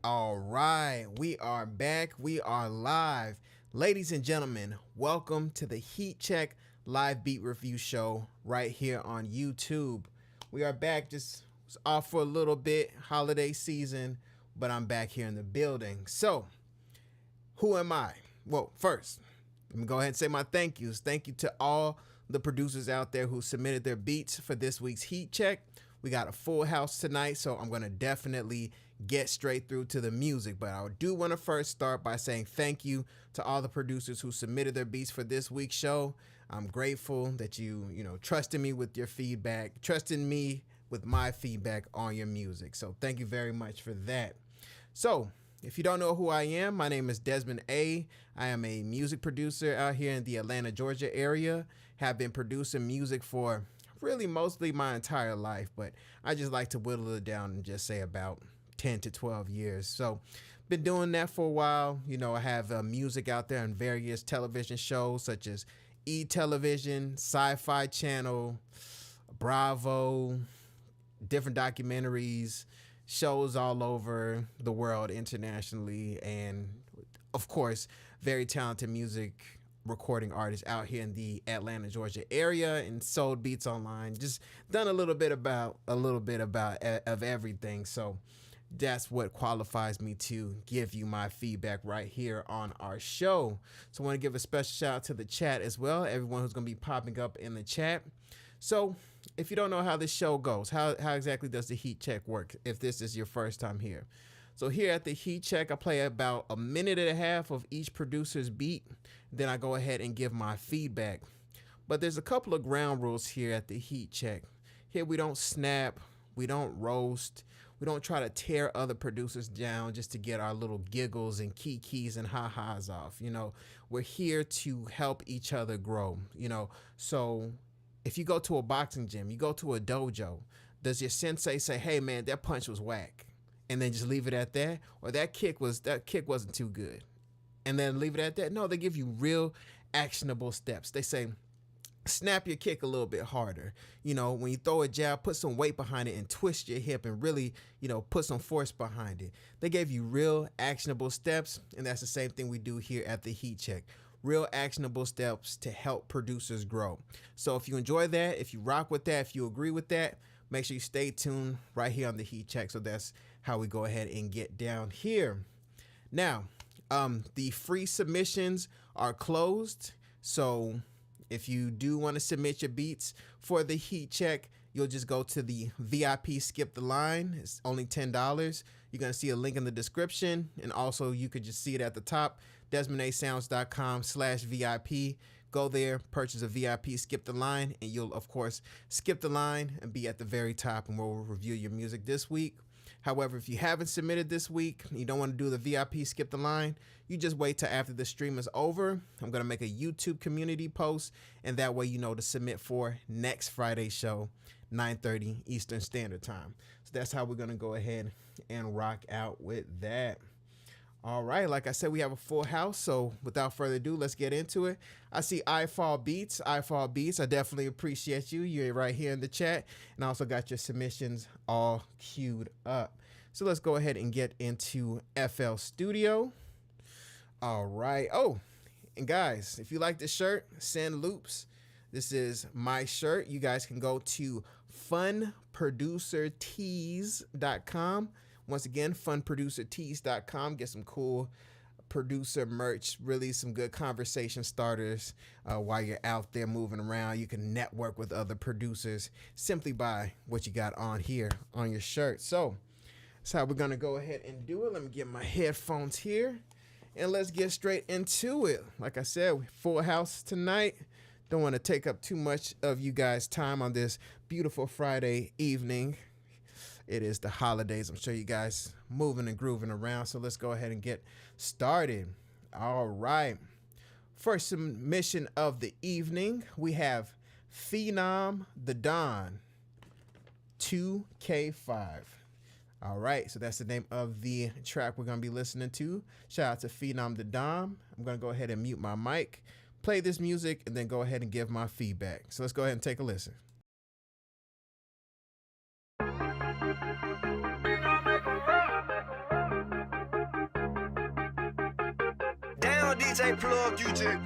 All right. We are back. We are live. Ladies and gentlemen, welcome to the Heat Check live beat review show right here on YouTube. We are back, just was off for a little bit, holiday season, but I'm back here in the building. So, who am I? Well, first, let me go ahead and say my thank yous. Thank you to all the producers out there who submitted their beats for this week's Heat Check. We got a full house tonight, so I'm going to definitely get straight through to the music. But I do want to first start by saying thank you to all the producers who submitted their beats for this week's show. I'm grateful that you trusted me with your feedback, trusting me with my feedback on your music. So thank you very much for that. So if you don't know who I am, my name is Desmond A. I am a music producer out here in the Atlanta, Georgia area. Have been producing music for really mostly my entire life, but I just like to whittle it down and just say about 10 to 12 years. So been doing that for a while. I have music out there on various television shows such as E-Television, Sci-Fi Channel, Bravo, different documentaries, shows all over the world internationally, and of course, very talented music recording artists out here in the Atlanta, Georgia area, and sold beats online. Just done a little bit about of everything. So that's what qualifies me to give you my feedback right here on our show. So I want to give a special shout out to the chat as well, everyone who's going to be popping up in the chat. So if you don't know how this show goes, how exactly does the Heat Check work if this is your first time here? So here at the Heat Check, I play about a minute and a half of each producer's beat. Then I go ahead and give my feedback. But there's a couple of ground rules here at the Heat Check. Here we don't snap, we don't roast, we don't try to tear other producers down just to get our little giggles and kikis and ha-has off. We're here to help each other grow. So if you go to a boxing gym, you go to a dojo, does your sensei say, hey man, that punch was whack, and then just leave it at that? Or that kick wasn't too good, and then leave it at that? No, they give you real actionable steps. They say, snap your kick a little bit harder. When you throw a jab, put some weight behind it and twist your hip and really, put some force behind it. They gave you real actionable steps, and that's the same thing we do here at the Heat Check. real actionable steps to help producers grow. So if you enjoy that, if you rock with that, if you agree with that, make sure you stay tuned right here on the Heat Check. So that's how we go ahead and get down here. Now, the free submissions are closed. So if you do want to submit your beats for the Heat Check, you'll just go to the VIP Skip the Line. It's only $10. You're going to see a link in the description. And also you could just see it at the top, DesmondASounds.com/VIP. Go there, purchase a VIP Skip the Line, and you'll, of course, skip the line and be at the very top, and we'll review your music this week. However, if you haven't submitted this week, you don't want to do the VIP Skip the Line, you just wait till after the stream is over. I'm going to make a YouTube community post, and that way you know to submit for next Friday's show, 9:30 Eastern Standard Time. So that's how we're going to go ahead and rock out with that. All right, like I said, we have a full house, so without further ado, let's get into it. I see iFall Beats. iFall Beats, I definitely appreciate you. You're right here in the chat, and I also got your submissions all queued up. So let's go ahead and get into FL Studio. All right. Oh, and guys, if you like this shirt, send loops. This is my shirt. You guys can go to funproducertees.com. Once again, funproducertees.com. Get some cool producer merch, really some good conversation starters while you're out there moving around. You can network with other producers simply by what you got on here on your shirt. So that's how we're going to go ahead and do it. Let me get my headphones here and let's get straight into it. Like I said, full house tonight. Don't want to take up too much of you guys' time on this beautiful Friday evening. It is the holidays. I'm sure you guys moving and grooving around. So let's go ahead and get started. All right. First submission of the evening, we have Phenom the Don, 2K5. All right. So that's the name of the track we're going to be listening to. Shout out to Phenom the Don. I'm going to go ahead and mute my mic, play this music, and then go ahead and give my feedback. So let's go ahead and take a listen. Down, DJ Plug, you just.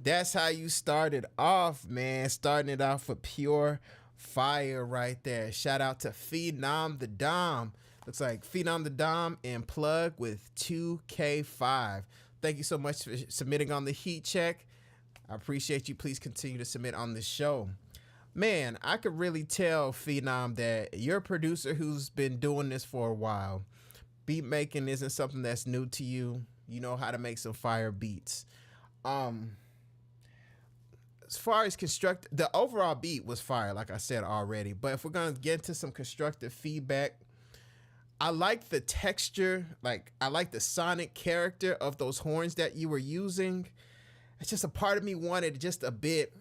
That's how you started off, man. Starting it off with pure fire right there. Shout out to Phenom the Dom. Looks like Phenom the Dom and Plug with 2K5. Thank you so much for submitting on the Heat Check. I appreciate you. Please continue to submit on the show. Man, I could really tell, Phenom, that you're a producer who's been doing this for a while. Beat making isn't something that's new to you. You know how to make some fire beats. As far as the overall beat was fire, like I said already. But if we're going to get into some constructive feedback, I like the texture. Like, I like the sonic character of those horns that you were using. it's just a part of me wanted just a bit,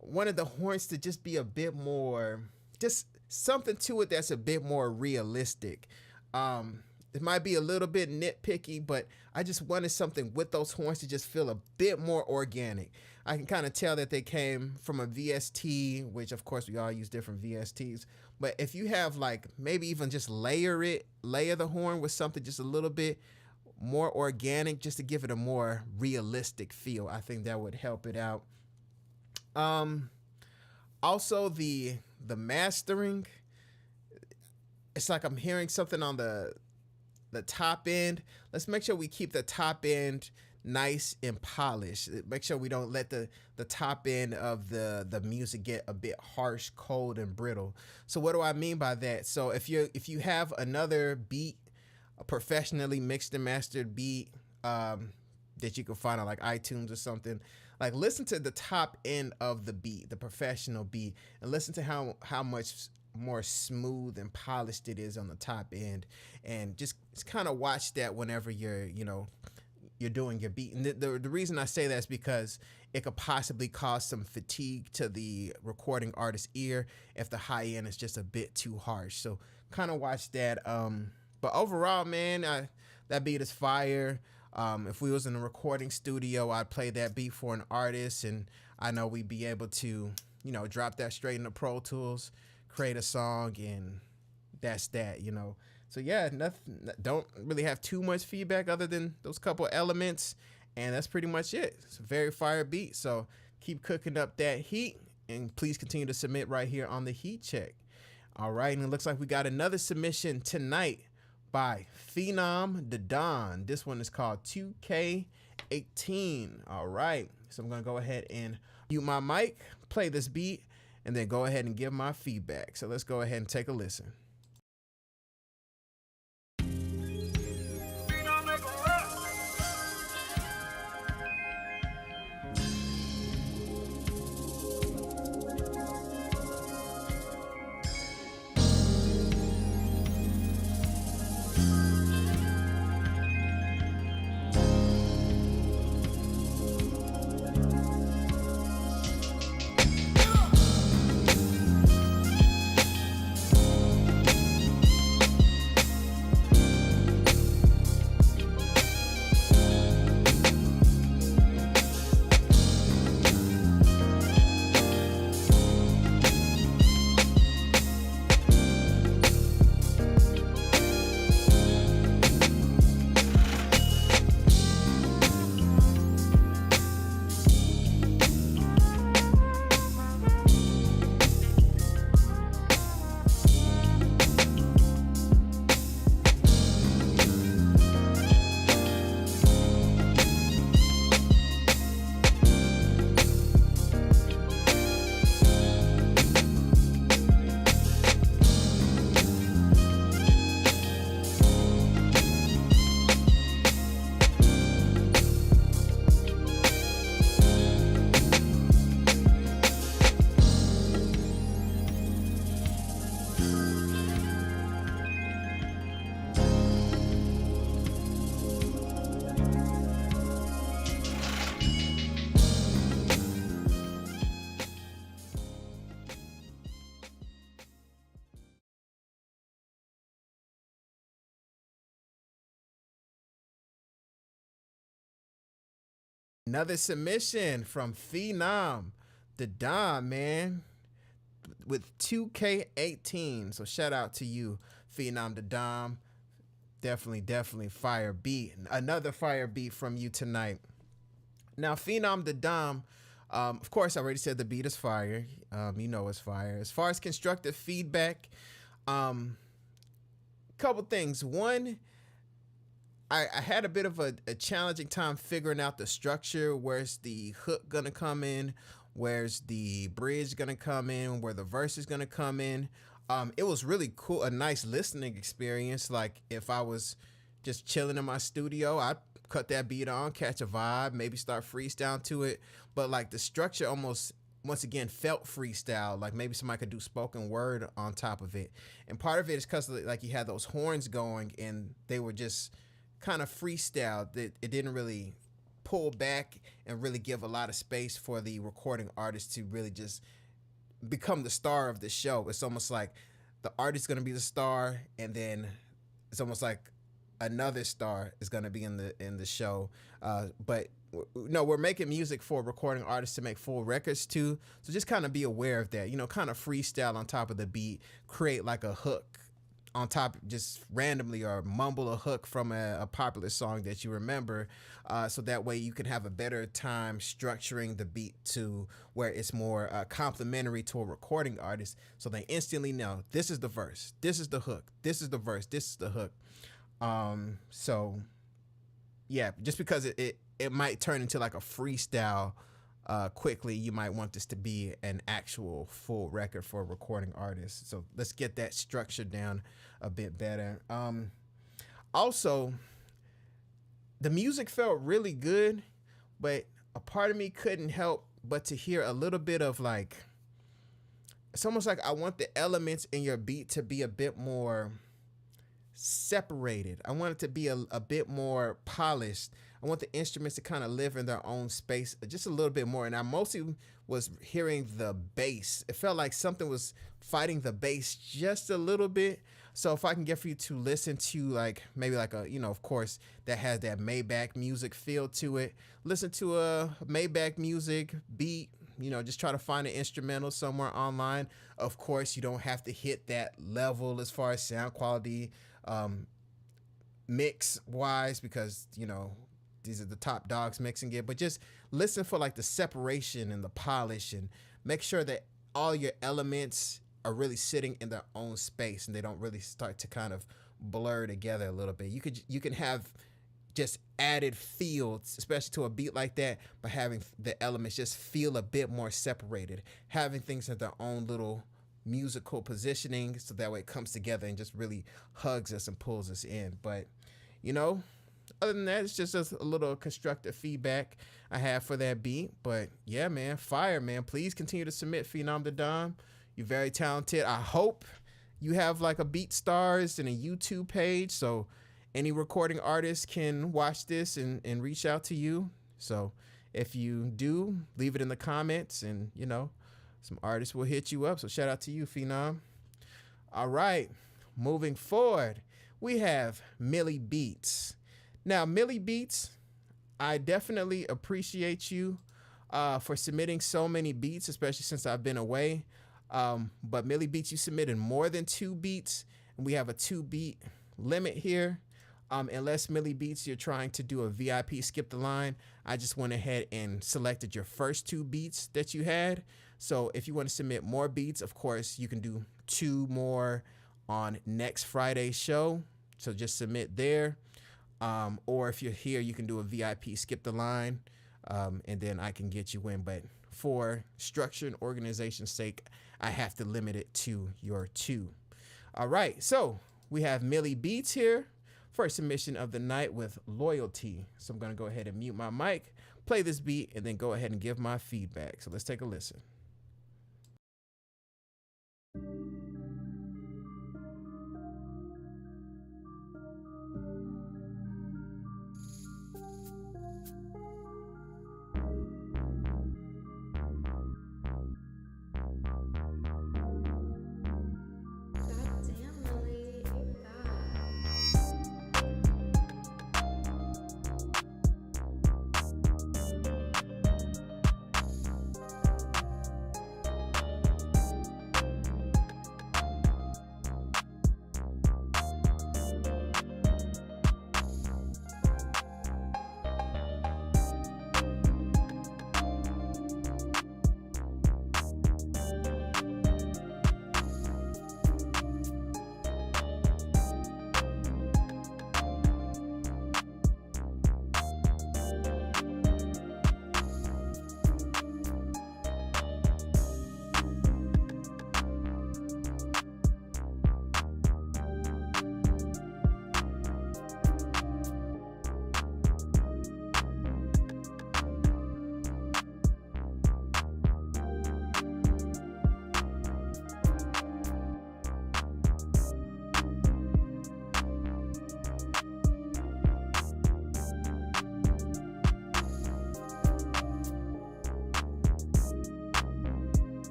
wanted the horns to just be a bit more, just something to it that's a bit more realistic. It might be a little bit nitpicky, but I just wanted something with those horns to just feel a bit more organic. I can kind of tell that they came from a VST, which of course we all use different VSTs. But if you have like maybe even just layer the horn with something just a little bit more organic, just to give it a more realistic feel, I think that would help it out. Also the mastering, it's like I'm hearing something on the top end. Let's make sure we keep the top end nice and polished. Make sure we don't let the top end of the music get a bit harsh, cold, and brittle. So what do I mean by that? So if you have another beat, a professionally mixed and mastered beat that you can find on like iTunes or something, like listen to the top end of the beat, the professional beat, and listen to how much more smooth and polished it is on the top end, and just kind of watch that whenever you're doing your beat. And the reason I say that is because it could possibly cause some fatigue to the recording artist's ear if the high end is just a bit too harsh. So kind of watch that. But overall, man, that beat is fire. If we was in a recording studio, I'd play that beat for an artist, and I know we'd be able to, drop that straight into Pro Tools, create a song, and that's that, So yeah, don't really have too much feedback other than those couple elements, and that's pretty much it. It's a very fire beat, so keep cooking up that heat, and please continue to submit right here on the Heat Check. All right, and it looks like we got another submission tonight by Phenom Da Don. This one is called 2K18. All right, so I'm gonna go ahead and mute my mic, play this beat, and then go ahead and give my feedback. So let's go ahead and take a listen. Another submission from Phenom Da Don, man, with 2K18. So shout out to you, Phenom Da Don. Definitely fire beat. Another fire beat from you tonight. Now, Phenom Da Don, of course, I already said the beat is fire. It's fire. As far as constructive feedback, couple things. One, I had a bit of a challenging time figuring out the structure. Where's the hook gonna come in? Where's the bridge gonna come in? Where the verse is gonna come in? It was really cool, a nice listening experience. Like if I was just chilling in my studio, I'd cut that beat on, catch a vibe, maybe start freestyle to it. But like the structure almost, once again, felt freestyle. Like maybe somebody could do spoken word on top of it. And part of it is because like you had those horns going and they were just kind of freestyle. That it didn't really pull back and really give a lot of space for the recording artist to really just become the star of the show. It's almost like the artist's going to be the star, and then it's almost like another star is going to be in the show. But no, we're making music for recording artists to make full records too. So just kind of be aware of that. You know, kind of freestyle on top of the beat, create like a hook on top, just randomly, or mumble a hook from a popular song that you remember, so that way you can have a better time structuring the beat to where it's more complementary to a recording artist, so they instantly know this is the verse, this is the hook, this is the verse, this is the hook. So yeah, just because it might turn into like a freestyle quickly, you might want this to be an actual full record for a recording artist. So let's get that structure down a bit better. Also, the music felt really good, but a part of me couldn't help but to hear a little bit of like, it's almost like I want the elements in your beat to be a bit more separated. I want it to be a bit more polished. I want the instruments to kind of live in their own space just a little bit more. And I mostly was hearing the bass. It felt like something was fighting the bass just a little bit. So if I can get for you to listen to like maybe like a, you know, of course, that has that Maybach music feel to it. Listen to a Maybach music beat, you know, just try to find an instrumental somewhere online. Of course, you don't have to hit that level as far as sound quality, mix wise, because, you know, these are the top dogs mixing it, but just listen for like the separation and the polish, and make sure that all your elements are really sitting in their own space and they don't really start to kind of blur together a little bit. You can have just added fields, especially to a beat like that, by having the elements just feel a bit more separated, having things in their own little musical positioning, so that way it comes together and just really hugs us and pulls us in. But, you know, other than that, it's just a little constructive feedback I have for that beat. But yeah, man, fire, man. Please continue to submit, Phenom the Dom. You're very talented. I hope you have like a BeatStars and a YouTube page, so any recording artist can watch this and reach out to you. So if you do, leave it in the comments, and, you know, some artists will hit you up. So shout out to you, Phenom. All right, moving forward, we have Millie Beats. Now, Millie Beats, I definitely appreciate you for submitting so many beats, especially since I've been away. But Millie Beats, you submitted more than 2 beats, and we have a 2-beat limit here. Unless Millie Beats, you're trying to do a VIP skip the line, I just went ahead and selected your first 2 beats that you had. So if you want to submit more beats, of course, you can do 2 more on next Friday's show. So just submit there. Or if you're here, you can do a VIP skip the line, and then I can get you in. But for structure and organization's sake, I have to limit it to your 2. All right, so we have Millie Beats here. First submission of the night with Loyalty. So I'm going to go ahead and mute my mic, play this beat, and then go ahead and give my feedback. So let's take a listen.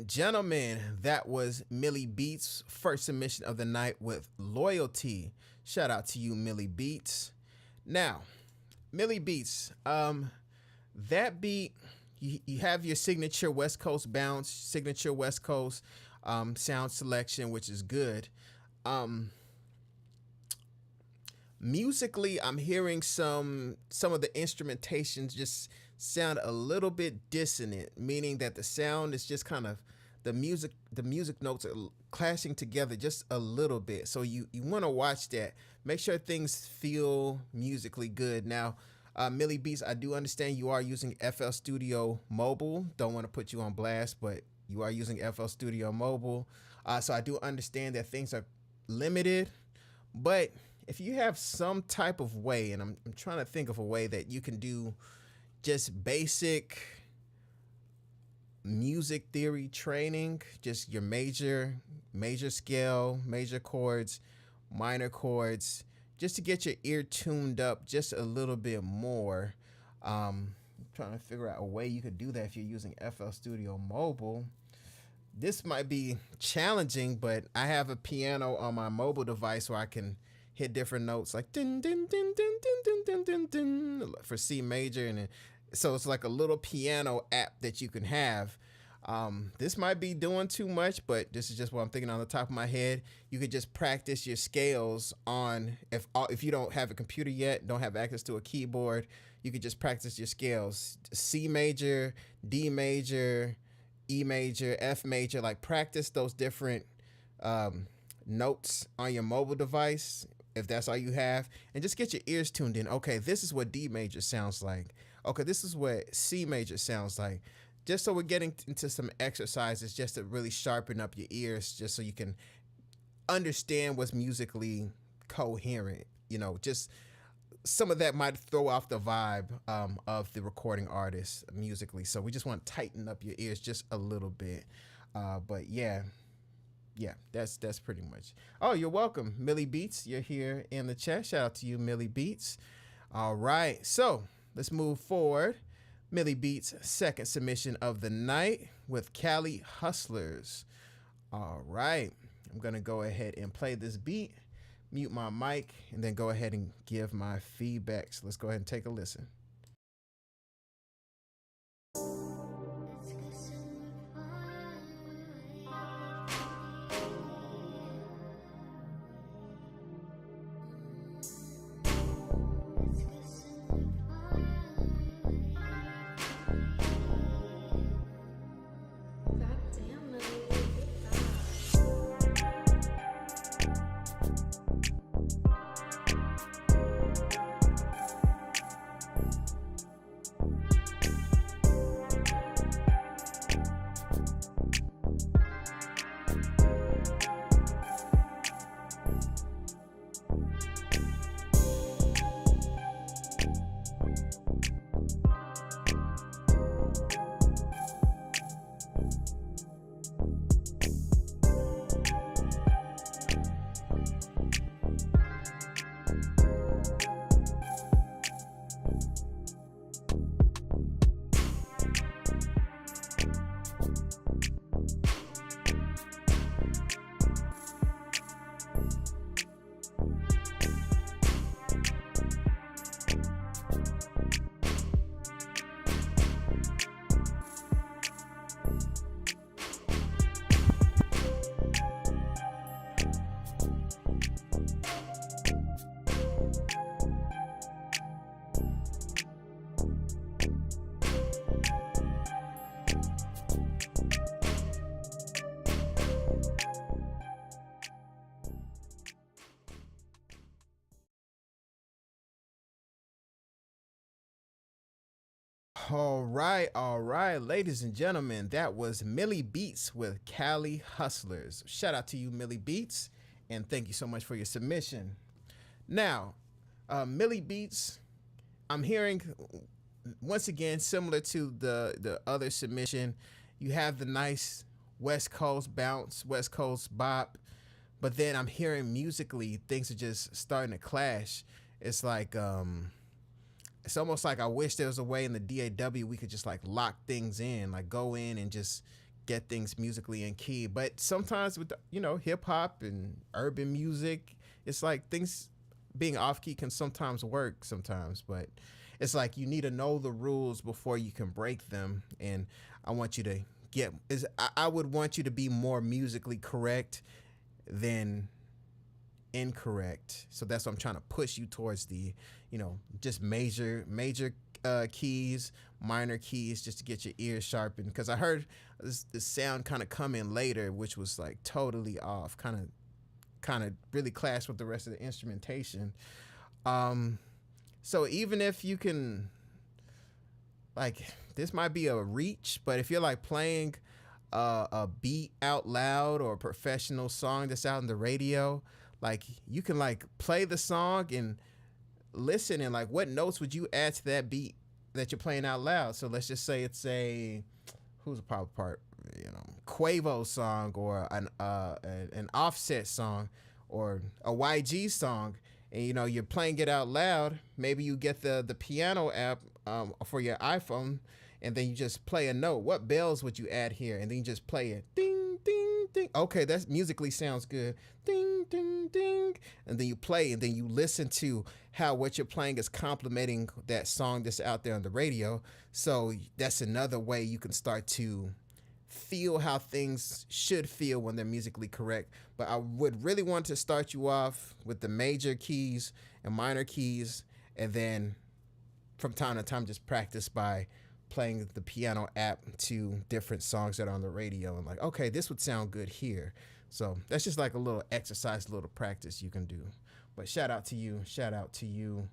and gentlemen, that was Millie Beats' first submission of the night with Loyalty. Shout out to you, Millie Beats. Now, Millie Beats, that beat, you have your signature West Coast bounce, signature West Coast sound selection, which is good. Musically, I'm hearing some of the instrumentations just sound a little bit dissonant, meaning that the sound is just kind of the music notes are clashing together just a little bit. So you want to watch that. Make sure things feel musically good. Now, Millie Beats, I do understand you are using FL Studio Mobile. Don't want to put you on blast, but you are using FL Studio Mobile. So I do understand that things are limited, but if you have some type of way, and I'm trying to think of a way that you can do just basic music theory training, just your major scale, major chords, minor chords, just to get your ear tuned up just a little bit more. I'm trying to figure out a way you could do that if you're using FL Studio Mobile. This might be challenging, but I have a piano on my mobile device where I can hit different notes like din din din din din din din din for C major, and so it's like a little piano app that you can have. This might be doing too much, but this is just what I'm thinking on the top of my head. You could just practice your scales on, if you don't have a computer yet, don't have access to a keyboard, you could just practice your scales. C major, D major, E major, F major, like practice those different notes on your mobile device, if that's all you have, and just get your ears tuned in. Okay, this is what D major sounds like. Okay, this is what C major sounds like. Just so we're getting into some exercises just to really sharpen up your ears, just so you can understand what's musically coherent. You know, just some of that might throw off the vibe of the recording artist musically. So we just want to tighten up your ears just a little bit. But yeah, that's pretty much. Oh, you're welcome, Millie Beats. You're here in the chat. Shout out to you, Millie Beats. All right, so let's move forward. Millie Beats' second submission of the night with Cali Hustlers. All right, I'm gonna go ahead and play this beat, mute my mic, and then go ahead and give my feedback. So let's go ahead and take a listen. All right, ladies and gentlemen, that was Millie Beats with Cali Hustlers. Shout out to you, Millie Beats, and thank you so much for your submission. Now, Millie Beats, I'm hearing, once again, similar to the other submission, you have the nice West Coast bounce, West Coast bop, but then I'm hearing musically, things are just starting to clash. It's like, it's almost like I wish there was a way in the DAW we could just like lock things in, like go in and just get things musically in key. But sometimes with hip hop and urban music, it's like things being off key can sometimes work sometimes, but it's like you need to know the rules before you can break them. And I want you to I would want you to be more musically correct than incorrect. So that's what I'm trying to push you towards, the just major keys, minor keys, just to get your ears sharpened, because I heard this sound kind of come in later, which was like totally off, kind of really clashed with the rest of the instrumentation. So even if you can, like, this might be a reach, but if you're like playing a beat out loud or a professional song that's out on the radio, like you can like play the song and listen, and like what notes would you add to that beat that you're playing out loud. So let's just say it's who's a pop part, Quavo song, or an Offset song, or a YG song, and you're playing it out loud. Maybe you get the piano app for your iPhone, and then you just play a note. What bells would you add here? And then you just play it. Ding, ding, ding. Okay, that musically sounds good. Ding, ding, ding. And then you play, and then you listen to how what you're playing is complementing that song that's out there on the radio. So that's another way you can start to feel how things should feel when they're musically correct. But I would really want to start you off with the major keys and minor keys, and then from time to time just practice by playing the piano app to different songs that are on the radio, and like, okay, this would sound good here. So that's just like a little exercise, a little practice you can do. But shout out to you,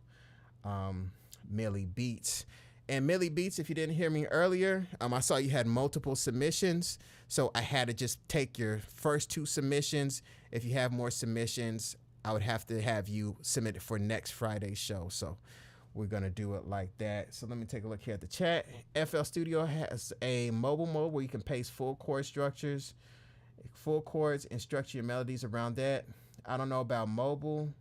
Millie Beats. And Millie Beats, if you didn't hear me earlier, I saw you had multiple submissions, so I had to just take your first 2 submissions. If you have more submissions, I would have to have you submit it for next Friday's show. So we're going to do it like that. So let me take a look here at the chat. FL Studio has a mobile mode where you can paste full chord structures, full chords, and structure your melodies around that. I don't know about mobile,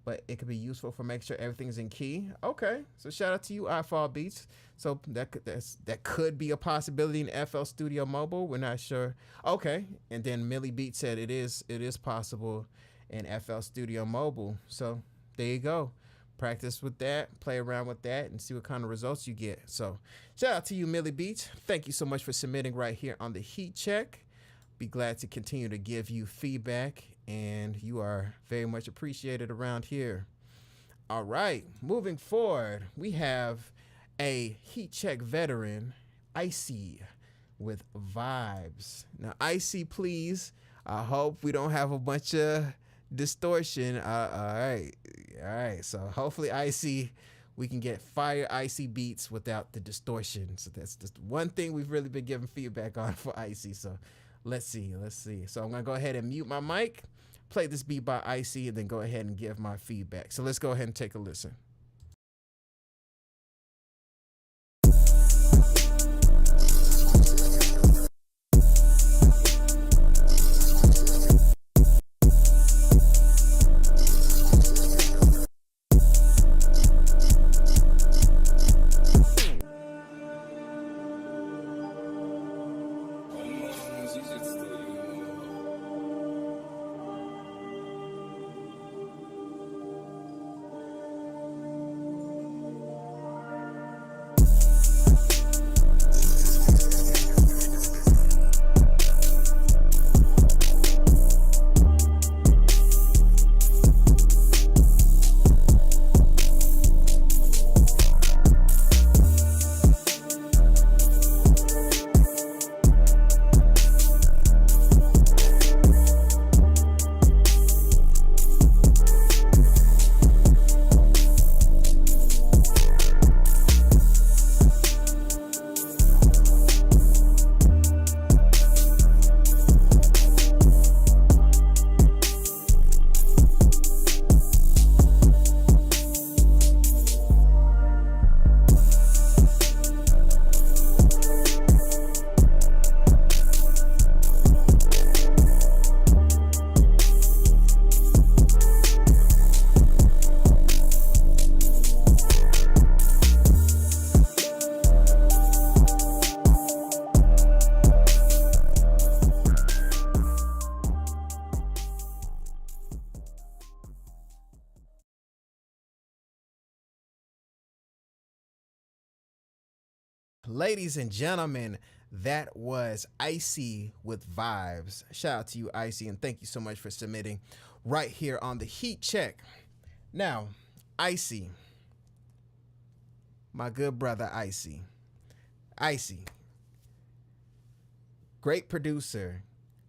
but it could be useful for making sure everything's in key. Okay, so shout out to you, iFall Beats. So that could be a possibility in FL Studio Mobile. We're not sure. Okay, and then Millie Beats said it is possible in FL Studio Mobile. So there you go. Practice with that, play around with that, and see what kind of results you get. So shout out to you, Millie Beats. Thank you so much for submitting right here on the Heat Check. Be glad to continue to give you feedback, and you are very much appreciated around here. All right, moving forward, we have a Heat Check veteran, Icy, with Vibes. Now, Icy, please, I hope we don't have a bunch of distortion. All right. So hopefully, Icy, we can get fire Icy beats without the distortion. So that's just one thing we've really been giving feedback on for Icy. So let's see. So I'm gonna go ahead and mute my mic, play this beat by Icy, and then go ahead and give my feedback. So let's go ahead and take a listen. ladies and gentlemen, that was Icy with Vibes. Shout out to you, Icy, and thank you so much for submitting right here on the Heat Check. Now, Icy, my good brother Icy. Icy, great producer,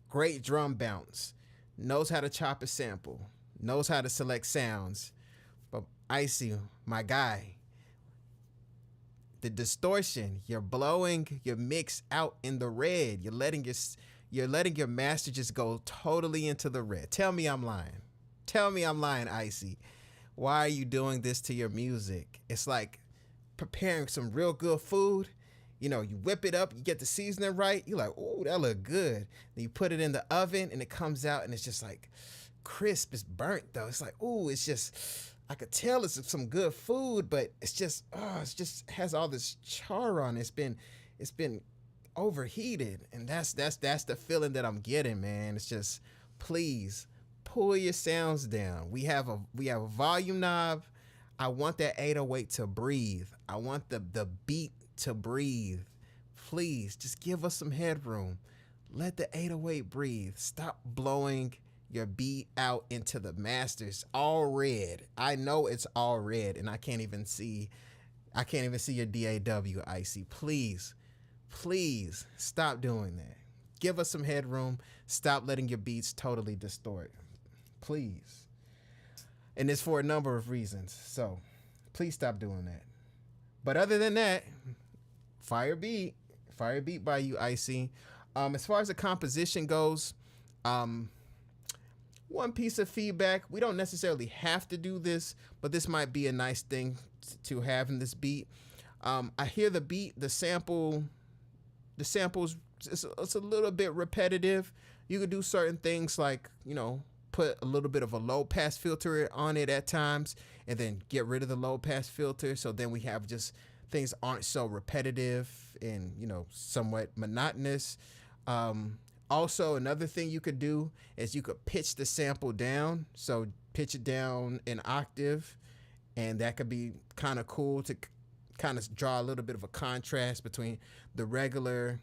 great drum bounce, knows how to chop a sample, knows how to select sounds. But Icy, my guy, the distortion, you're blowing your mix out in the red. You're letting your master just go totally into the red. Tell me I'm lying. Tell me I'm lying, Icy. Why are you doing this to your music? It's like preparing some real good food. You know, you whip it up, you get the seasoning right. You're like, oh, that look good. Then you put it in the oven and it comes out and it's just like crisp. It's burnt though. It's like, oh, it's just, I could tell it's some good food, but it's just has all this char on it. It's been overheated, and that's the feeling that I'm getting, man. It's just, please pull your sounds down. We have a volume knob. I want that 808 to breathe. I want the beat to breathe. Please just give us some headroom. Let the 808 breathe. Stop blowing your beat out into the masters all red. I know it's all red, and I can't even see your DAW, Icy. Please stop doing that. Give us some headroom. Stop letting your beats totally distort. Please. And it's for a number of reasons. So please stop doing that. But other than that, fire beat by you, Icy. As far as the composition goes, one piece of feedback, we don't necessarily have to do this, but this might be a nice thing to have in this beat. I hear the beat, the samples, it's a little bit repetitive. You could do certain things like, you know, put a little bit of a low pass filter on it at times and then get rid of the low pass filter. So then we have just things aren't so repetitive and, you know, somewhat monotonous. Also, another thing you could do is you could pitch the sample down. So pitch it down an octave, and that could be kind of cool to kind of draw a little bit of a contrast between the regular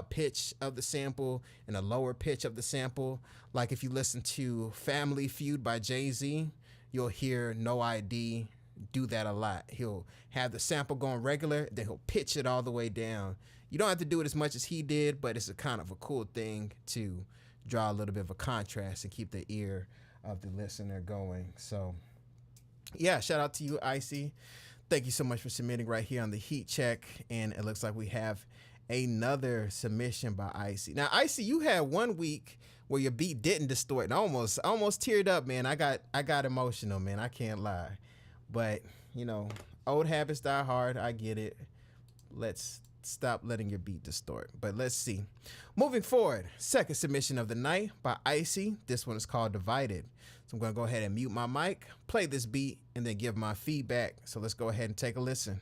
pitch of the sample and a lower pitch of the sample. Like if you listen to Family Feud by Jay-Z, you'll hear No ID do that a lot. He'll have the sample going regular, then he'll pitch it all the way down. You don't have to do it as much as he did, but it's a kind of a cool thing to draw a little bit of a contrast and keep the ear of the listener going. So yeah, shout out to you, Icy. Thank you so much for submitting right here on the Heat Check. And it looks like we have another submission by Icy. Now, Icy, you had 1 week where your beat didn't distort, and I almost teared up, man. I got emotional, man. I can't lie. But, you know, old habits die hard. I get it. Let's stop letting your beat distort. But let's see. Moving forward, second submission of the night by Icy. This one is called Divided. So I'm going to go ahead and mute my mic, play this beat, and then give my feedback. So let's go ahead and take a listen.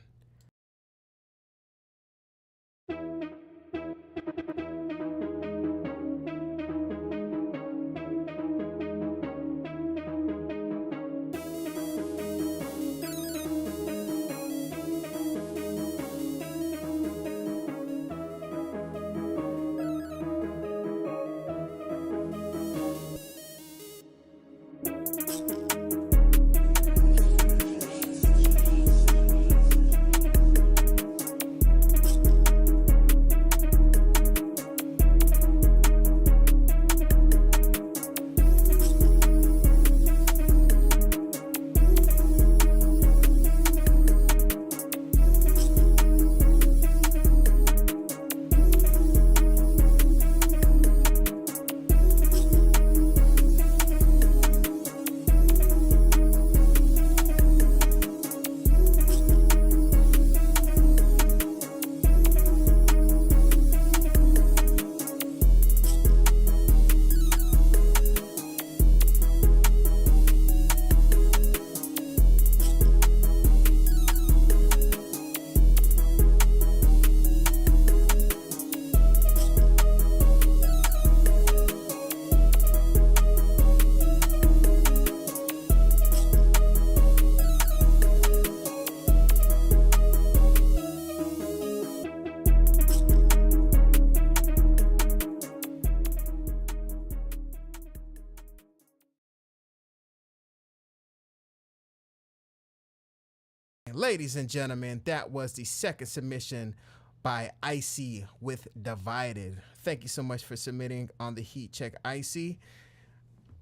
Ladies and gentlemen, that was the second submission by Icy with Divided. Thank you so much for submitting on the Heat Check, Icy.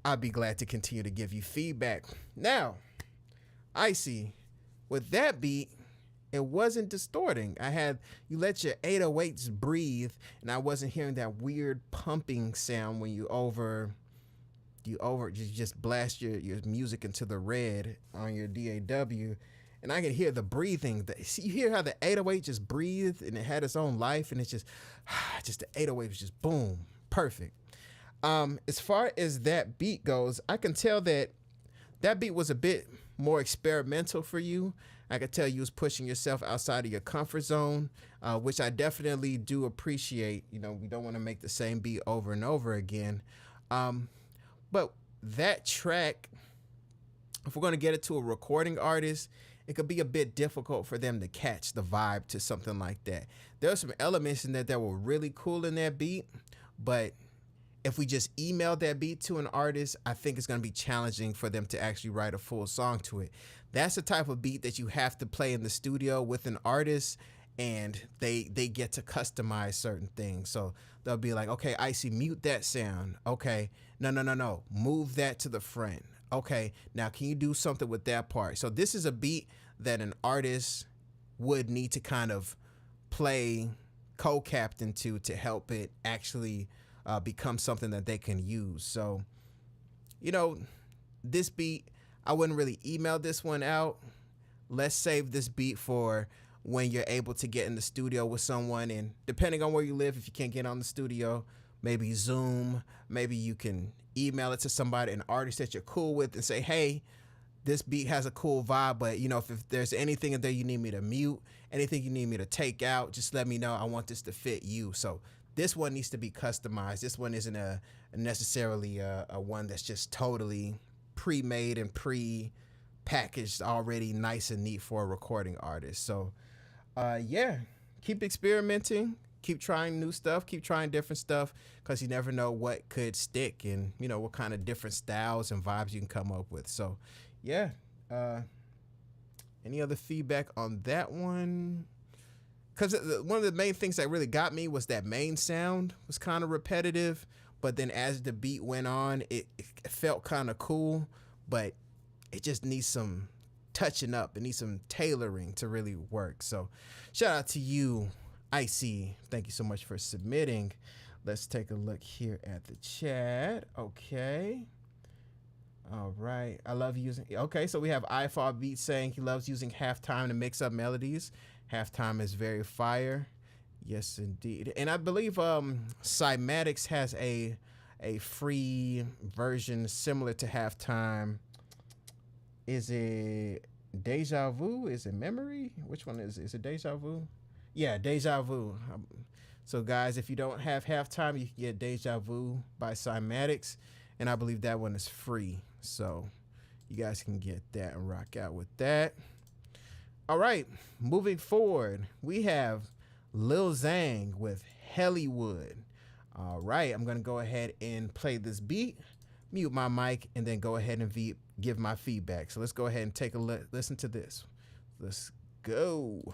I'll be glad to continue to give you feedback. Now, Icy, with that beat, it wasn't distorting. You let your 808s breathe, and I wasn't hearing that weird pumping sound when you just blast your music into the red on your DAW. And I can hear the breathing. You hear how the 808 just breathed and it had its own life, and it's just the 808 was just boom, perfect. As far as that beat goes, I can tell that beat was a bit more experimental for you. I could tell you was pushing yourself outside of your comfort zone, which I definitely do appreciate. You know, we don't want to make the same beat over and over again. But that track, if we're going to get it to a recording artist, it could be a bit difficult for them to catch the vibe to something like that. There are some elements in that were really cool in that beat, but if we just emailed that beat to an artist, I think it's going to be challenging for them to actually write a full song to it. That's the type of beat that you have to play in the studio with an artist, and they get to customize certain things. So they'll be like, okay, Icy, mute that sound. Okay, no, move that to the front. Okay, now can you do something with that part? So this is a beat that an artist would need to kind of play co-captain to help it actually become something that they can use. So, you know, this beat, I wouldn't really email this one out. Let's save this beat for when you're able to get in the studio with someone, and depending on where you live, if you can't get on the studio, maybe Zoom, maybe you can email it to somebody, an artist that you're cool with, and say, hey, this beat has a cool vibe, but you know, if there's anything in there you need me to mute, anything you need me to take out, just let me know. I want this to fit you. So this one needs to be customized. This one isn't necessarily a one that's just totally pre-made and pre-packaged, already nice and neat for a recording artist. So yeah, keep experimenting. Keep trying new stuff, keep trying different stuff, because you never know what could stick and, you know, what kind of different styles and vibes you can come up with. So, yeah. Any other feedback on that one? Because one of the main things that really got me was that main sound was kind of repetitive, but then as the beat went on, it felt kind of cool, but it just needs some touching up. It needs some tailoring to really work. So, shout out to you, Icy. Thank you so much for submitting. Let's take a look here at the chat. Okay. All right. I love using. Okay, so we have iFall Beat saying he loves using halftime to mix up melodies. Halftime is very fire. Yes, indeed. And I believe Cymatics has a free version similar to halftime. Is it Deja Vu? Is it Memory? Which one is it? Is it Deja Vu? Yeah, Deja Vu. So guys, if you don't have halftime, you can get Deja Vu by Cymatics, and I believe that one is free. So you guys can get that and rock out with that. All right, moving forward, we have Lil Zang with Hellywood. All right, I'm gonna go ahead and play this beat, mute my mic, and then go ahead and give my feedback. So let's go ahead and take a listen to this. Let's go.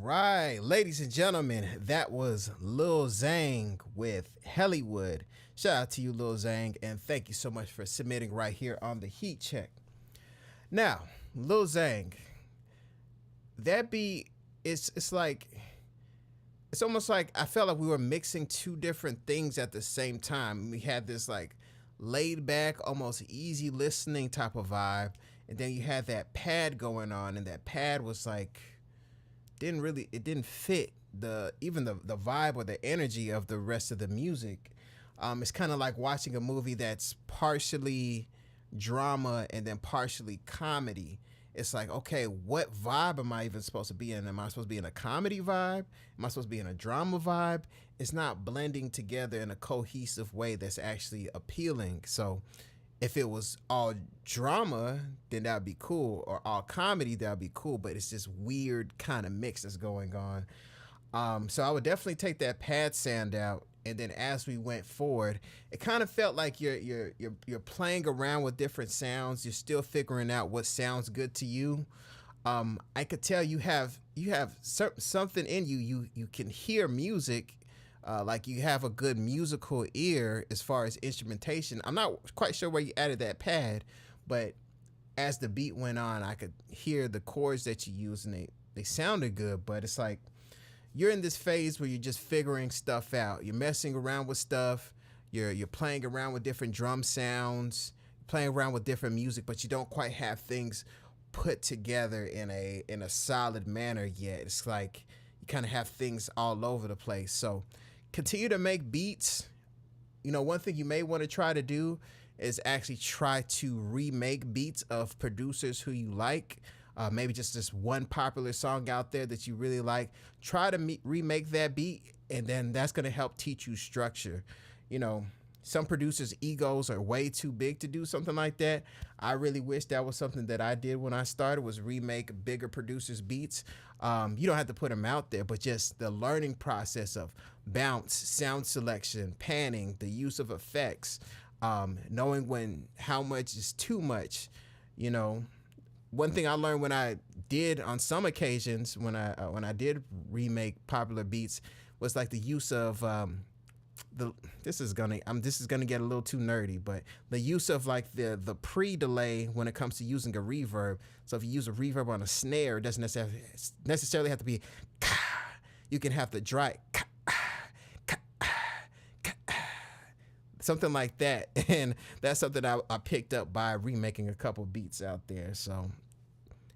right, ladies and gentlemen, that was Lil Zang with Hollywood. Shout out to you, Lil Zang, and thank you so much for submitting right here on the Heat Check. Now, Lil Zang, that beat, it's like, it's almost like I felt like we were mixing two different things at the same time. We had this like laid back, almost easy listening type of vibe, and then you had that pad going on, and that pad was like, it didn't fit the vibe or the energy of the rest of the music. It's kind of like watching a movie that's partially drama and then partially comedy. It's like, okay, what vibe am I even supposed to be in? Am I supposed to be in a comedy vibe? Am I supposed to be in a drama vibe? It's not blending together in a cohesive way that's actually appealing. So if it was all drama, then that would be cool, or all comedy, that would be cool, but it's this weird kind of mix that's going on. So I would definitely take that pad sound out, and then as we went forward, it kind of felt like you're playing around with different sounds. You're still figuring out what sounds good to you. I could tell you have something in you. You can hear music. Like you have a good musical ear as far as instrumentation. I'm not quite sure where you added that pad, but as the beat went on, I could hear the chords that you used, and they sounded good. But it's like you're in this phase where you're just figuring stuff out. You're messing around with stuff. You're playing around with different drum sounds, playing around with different music, but you don't quite have things put together in a solid manner yet. It's like you kind of have things all over the place. So continue to make beats. You know, one thing you may want to try to do is actually try to remake beats of producers who you like. Maybe just this one popular song out there that you really like. Try to remake that beat, and then that's going to help teach you structure. You know, some producers' egos are way too big to do something like that. I really wish that was something that I did when I started, was remake bigger producers' beats. You don't have to put them out there, but just the learning process of bounce, sound selection, panning, the use of effects, knowing how much is too much. You know, one thing I learned when I did, on some occasions, when I did remake popular beats, was like the use of this is gonna get a little too nerdy, but the use of like the pre-delay when it comes to using a reverb. So if you use a reverb on a snare, it doesn't necessarily have to be. You can have the dry something like that, and that's something I picked up by remaking a couple beats out there. So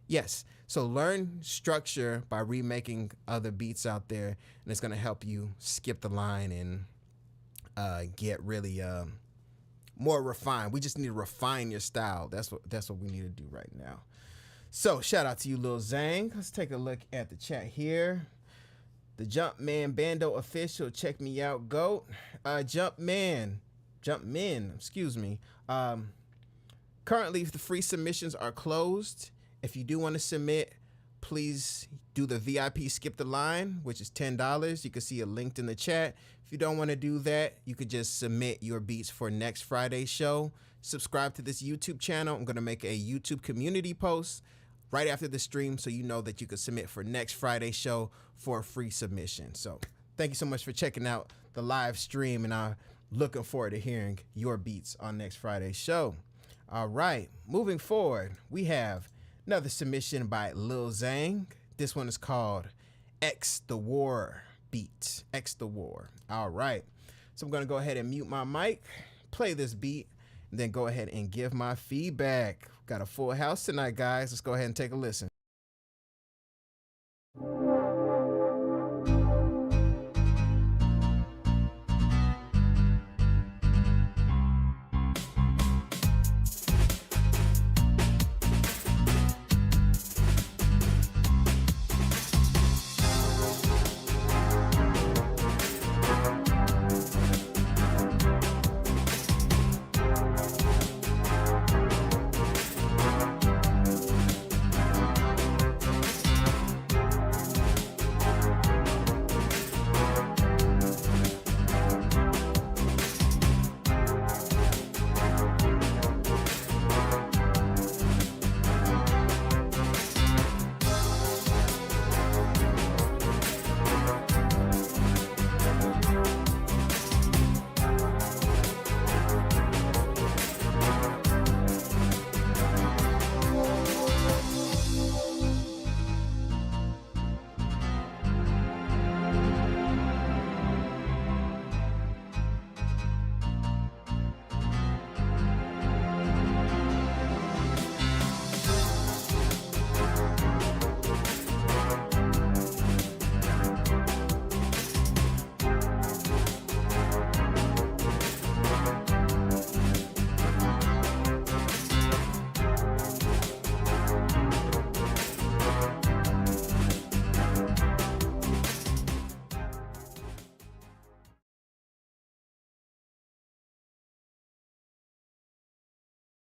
yes, so learn structure by remaking other beats out there, and it's going to help you skip the line and get really more refined. We just need to refine your style. That's what we need to do right now. So shout out to you, Lil Zang. Let's take a look at the chat here. The Jumpman Bando official, check me out, GOAT. Jumpman, excuse me. Currently, the free submissions are closed. If you do want to submit, please do the VIP skip the line, which is $10. You can see it linked in the chat. If you don't want to do that, you could just submit your beats for next Friday's show. Subscribe to this YouTube channel. I'm going to make a YouTube community post right after the stream, so you know that you can submit for next Friday's show for a free submission. So thank you so much for checking out the live stream, and I'm looking forward to hearing your beats on next Friday's show. All right, moving forward, we have another submission by Lil Zang. This one is called X the War beat. X the War. All right, so I'm going to go ahead and mute my mic, play this beat, and then go ahead and give my feedback. Got a full house tonight, guys. Let's go ahead and take a listen.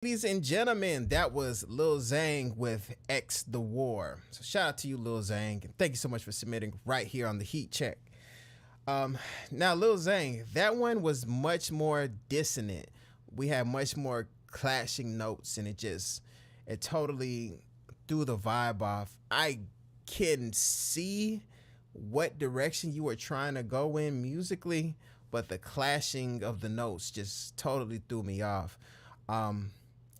Ladies and gentlemen, that was Lil Zang with X the War. So shout out to you, Lil Zang, and thank you so much for submitting right here on the Heat Check. Now, Lil Zang, that one was much more dissonant. We had much more clashing notes, and it totally threw the vibe off. I can see what direction you were trying to go in musically, but the clashing of the notes just totally threw me off.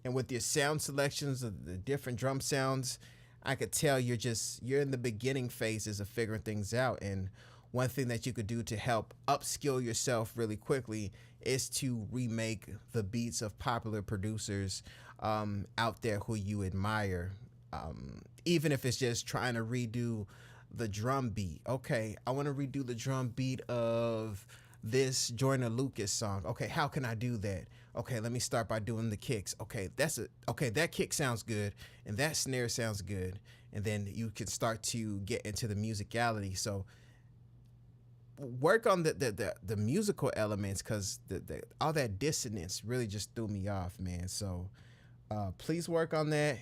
And with your sound selections of the different drum sounds, I could tell you're in the beginning phases of figuring things out. And one thing that you could do to help upskill yourself really quickly is to remake the beats of popular producers out there who you admire. Even if it's just trying to redo the drum beat. Okay, I want to redo the drum beat of this Joyner Lucas song. Okay, how can I do that? Okay, let me start by doing the kicks. Okay, that kick sounds good, and that snare sounds good, and then you can start to get into the musicality. So work on the musical elements, because all that dissonance really just threw me off, man. So please work on that.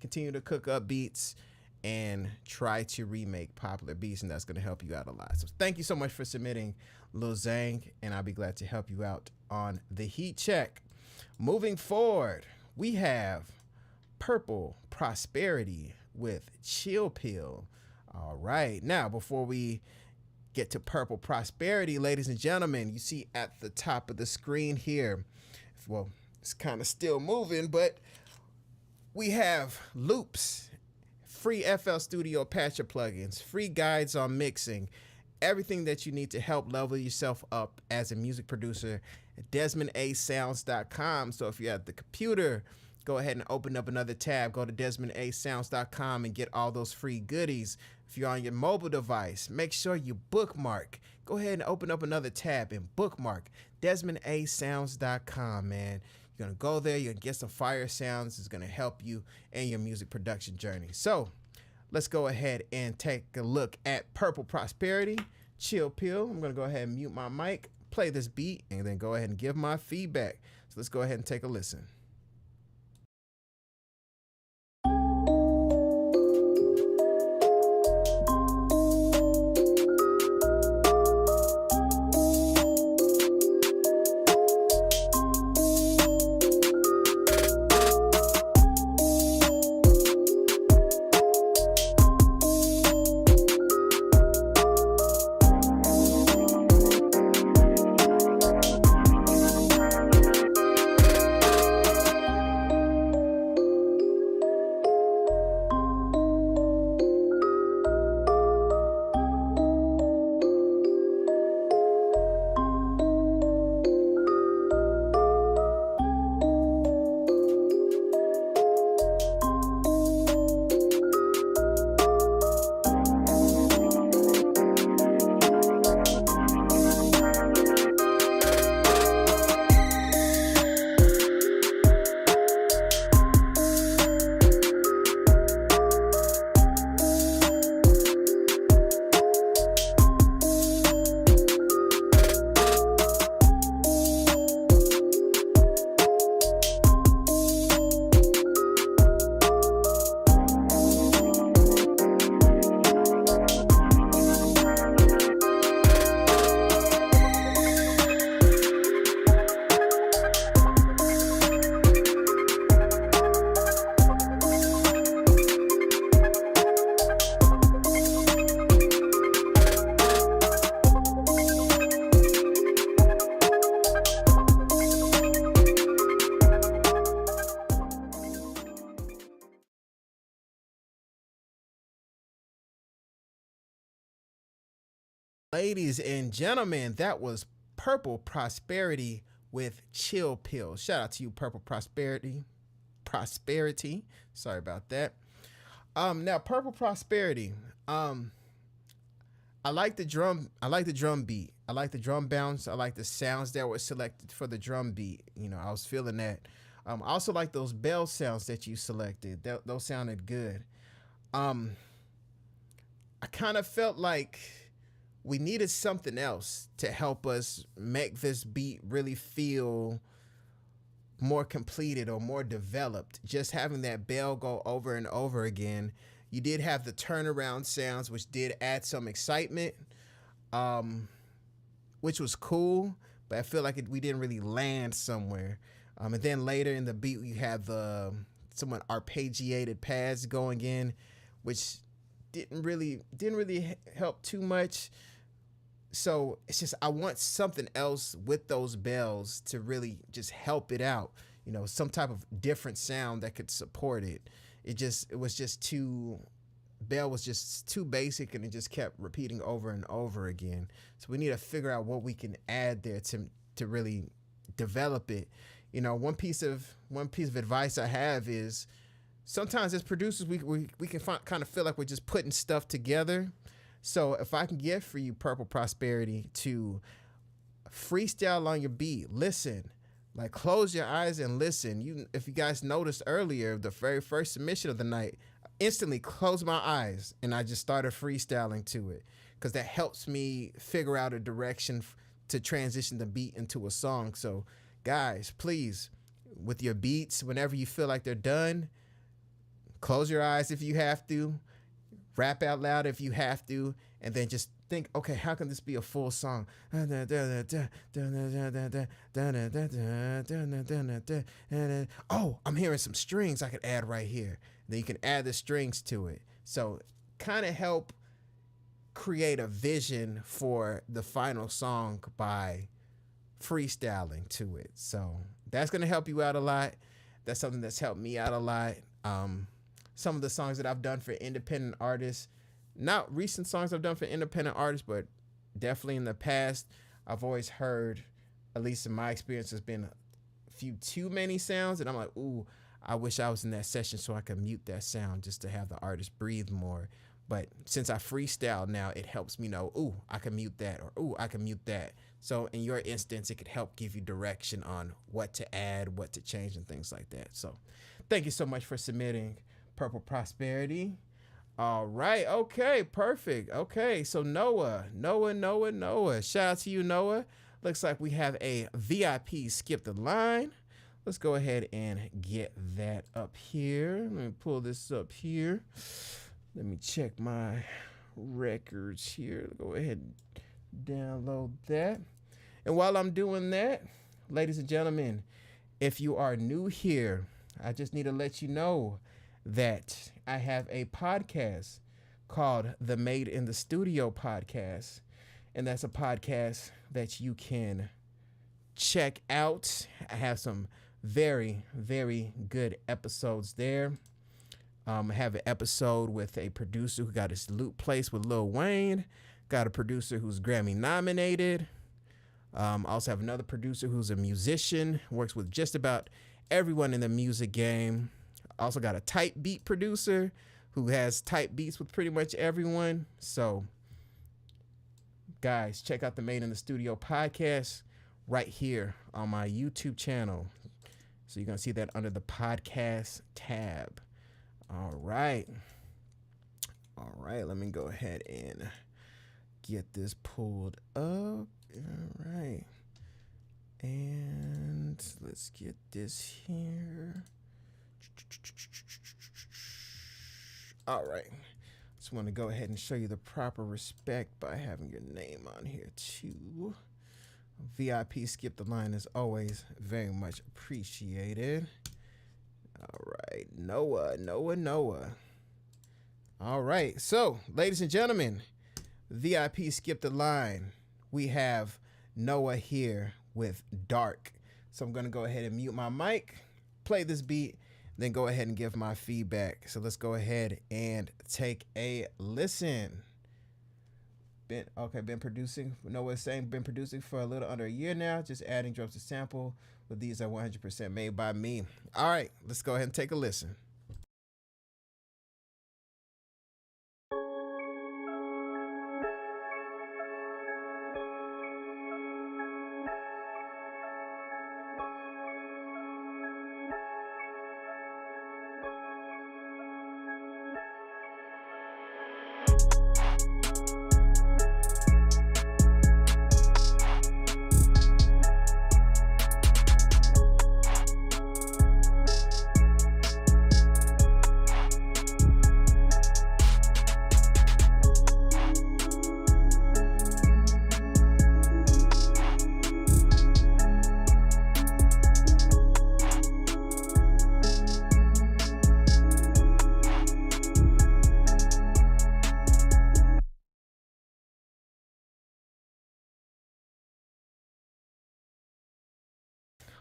Continue to cook up beats and try to remake popular beats, and that's going to help you out a lot. So thank you so much for submitting, Lil Zang, and I'll be glad to help you out on the Heat Check. Moving forward, we have Purple Prosperity with Chill Pill. All right, now before we get to Purple Prosperity, ladies and gentlemen, you see at the top of the screen here, well, it's kind of still moving, but we have loops, free FL Studio Patcher plugins, free guides on mixing, everything that you need to help level yourself up as a music producer at DesmondASounds.com. So if you're at the computer, go ahead and open up another tab. Go to DesmondASounds.com and get all those free goodies. If you're on your mobile device, make sure you bookmark. Go ahead and open up another tab and bookmark DesmondASounds.com, man. You're going to go there, you're going to get some fire sounds. It's going to help you in your music production journey. So let's go ahead and take a look at Purple Prosperity, Chill Pill. I'm going to go ahead and mute my mic, play this beat, and then go ahead and give my feedback. So let's go ahead and take a listen. Ladies and gentlemen, that was Purple Prosperity with Chill Pill. Shout out to you, Purple Prosperity. Sorry about that. Now Purple Prosperity. I like the drum beat. I like the drum bounce. I like the sounds that were selected for the drum beat. You know, I was feeling that. I also like those bell sounds that you selected. Those sounded good. I kind of felt like we needed something else to help us make this beat really feel more completed or more developed. Just having that bell go over and over again. You did have the turnaround sounds, which did add some excitement, which was cool, but I feel like we didn't really land somewhere. And then later in the beat, you have the somewhat arpeggiated pads going in, which didn't really help too much. So it's just, I want something else with those bells to really just help it out. You know, some type of different sound that could support it. Bell was just too basic, and it just kept repeating over and over again. So we need to figure out what we can add there to really develop it. You know, one piece of advice I have is sometimes as producers, we can kind of feel like we're just putting stuff together. So if I can get for you, Purple Prosperity, to freestyle on your beat, listen, like close your eyes and listen. If you guys noticed earlier, the very first submission of the night, I instantly closed my eyes and I just started freestyling to it, because that helps me figure out a direction to transition the beat into a song. So guys, please, with your beats, whenever you feel like they're done, close your eyes if you have to, rap out loud if you have to, and then just think, okay, how can this be a full song? Oh, I'm hearing some strings I could add right here. Then you can add the strings to it. So kind of help create a vision for the final song by freestyling to it. So that's going to help you out a lot. That's something that's helped me out a lot. Some of the songs that I've done for independent artists, not recent songs I've done for independent artists, but definitely in the past, I've always heard, at least in my experience, there's been a few too many sounds, and I'm like, ooh, I wish I was in that session so I could mute that sound just to have the artist breathe more. But since I freestyle now, it helps me know, ooh, I can mute that, or ooh, I can mute that. So in your instance, it could help give you direction on what to add, what to change, and things like that. So thank you so much for submitting, Purple Prosperity. All right. Okay. Perfect. Okay. So Noah. Shout out to you, Noah. Looks like we have a VIP skip the line. Let's go ahead and get that up here. Let me pull this up here. Let me check my records here. Go ahead and download that. And while I'm doing that, ladies and gentlemen, if you are new here, I just need to let you know that I have a podcast called the Made in the Studio podcast. And that's a podcast that you can check out. I have some very, very good episodes there. I have an episode with a producer who got his loop placed with Lil Wayne. Got a producer who's Grammy nominated. Also have another producer who's a musician, works with just about everyone in the music game. Also got a type beat producer who has type beats with pretty much everyone. So guys, check out the Made in the Studio podcast right here on my YouTube channel. So you're going to see that under the podcast tab. All right. Let me go ahead and get this pulled up. All right. And let's get this here. All right. Just want to go ahead and show you the proper respect by having your name on here too. VIP skip the line is always very much appreciated. All right, Noah. All right, so ladies and gentlemen, VIP skip the line. We have Noah here with Dark. So I'm gonna go ahead and mute my mic, play this beat, then go ahead and give my feedback. So let's go ahead and take a listen. Been producing, Noah's saying, been producing for a little under a year now, just adding drums to sample, but these are 100% made by me. All right, let's go ahead and take a listen.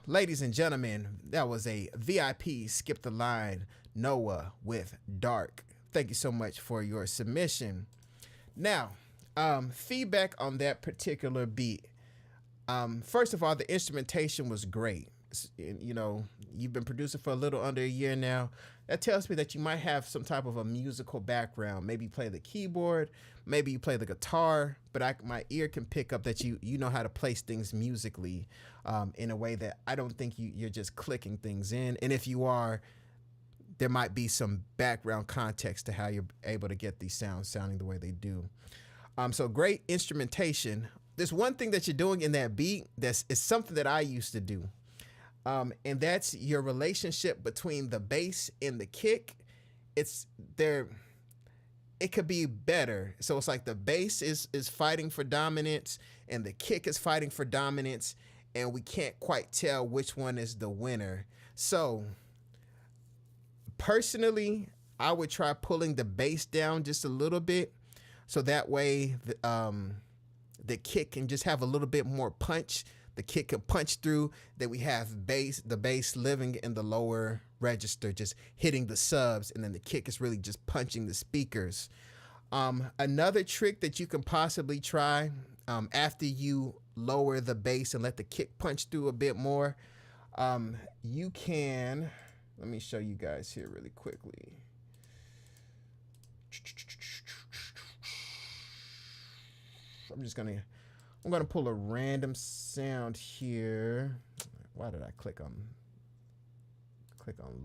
ladies and gentlemen, that was a VIP Skip the Line Noah with Dark. Thank you so much for your submission. Now, feedback on that particular beat. First of all, the instrumentation was great. You know, you've been producing for a little under a year now. That tells me that you might have some type of a musical background. Maybe you play the keyboard, maybe you play the guitar, but my ear can pick up that you know how to place things musically in a way that I don't think you're just clicking things in. And if you are, there might be some background context to how you're able to get these sounds sounding the way they do. So great instrumentation. There's one thing that you're doing in that beat is something that I used to do. And that's your relationship between the bass and the kick. It could be better. So it's like the bass is fighting for dominance and the kick is fighting for dominance, and we can't quite tell which one is the winner. So personally, I would try pulling the bass down just a little bit, so that way the kick can just have a little bit more punch. The kick can punch through, that we have the bass living in the lower register, just hitting the subs, and then the kick is really just punching the speakers. Another trick that you can possibly try after you lower the bass and let the kick punch through a bit more, you can, let me show you guys here really quickly. I'm gonna pull a random sound here. Why did I click on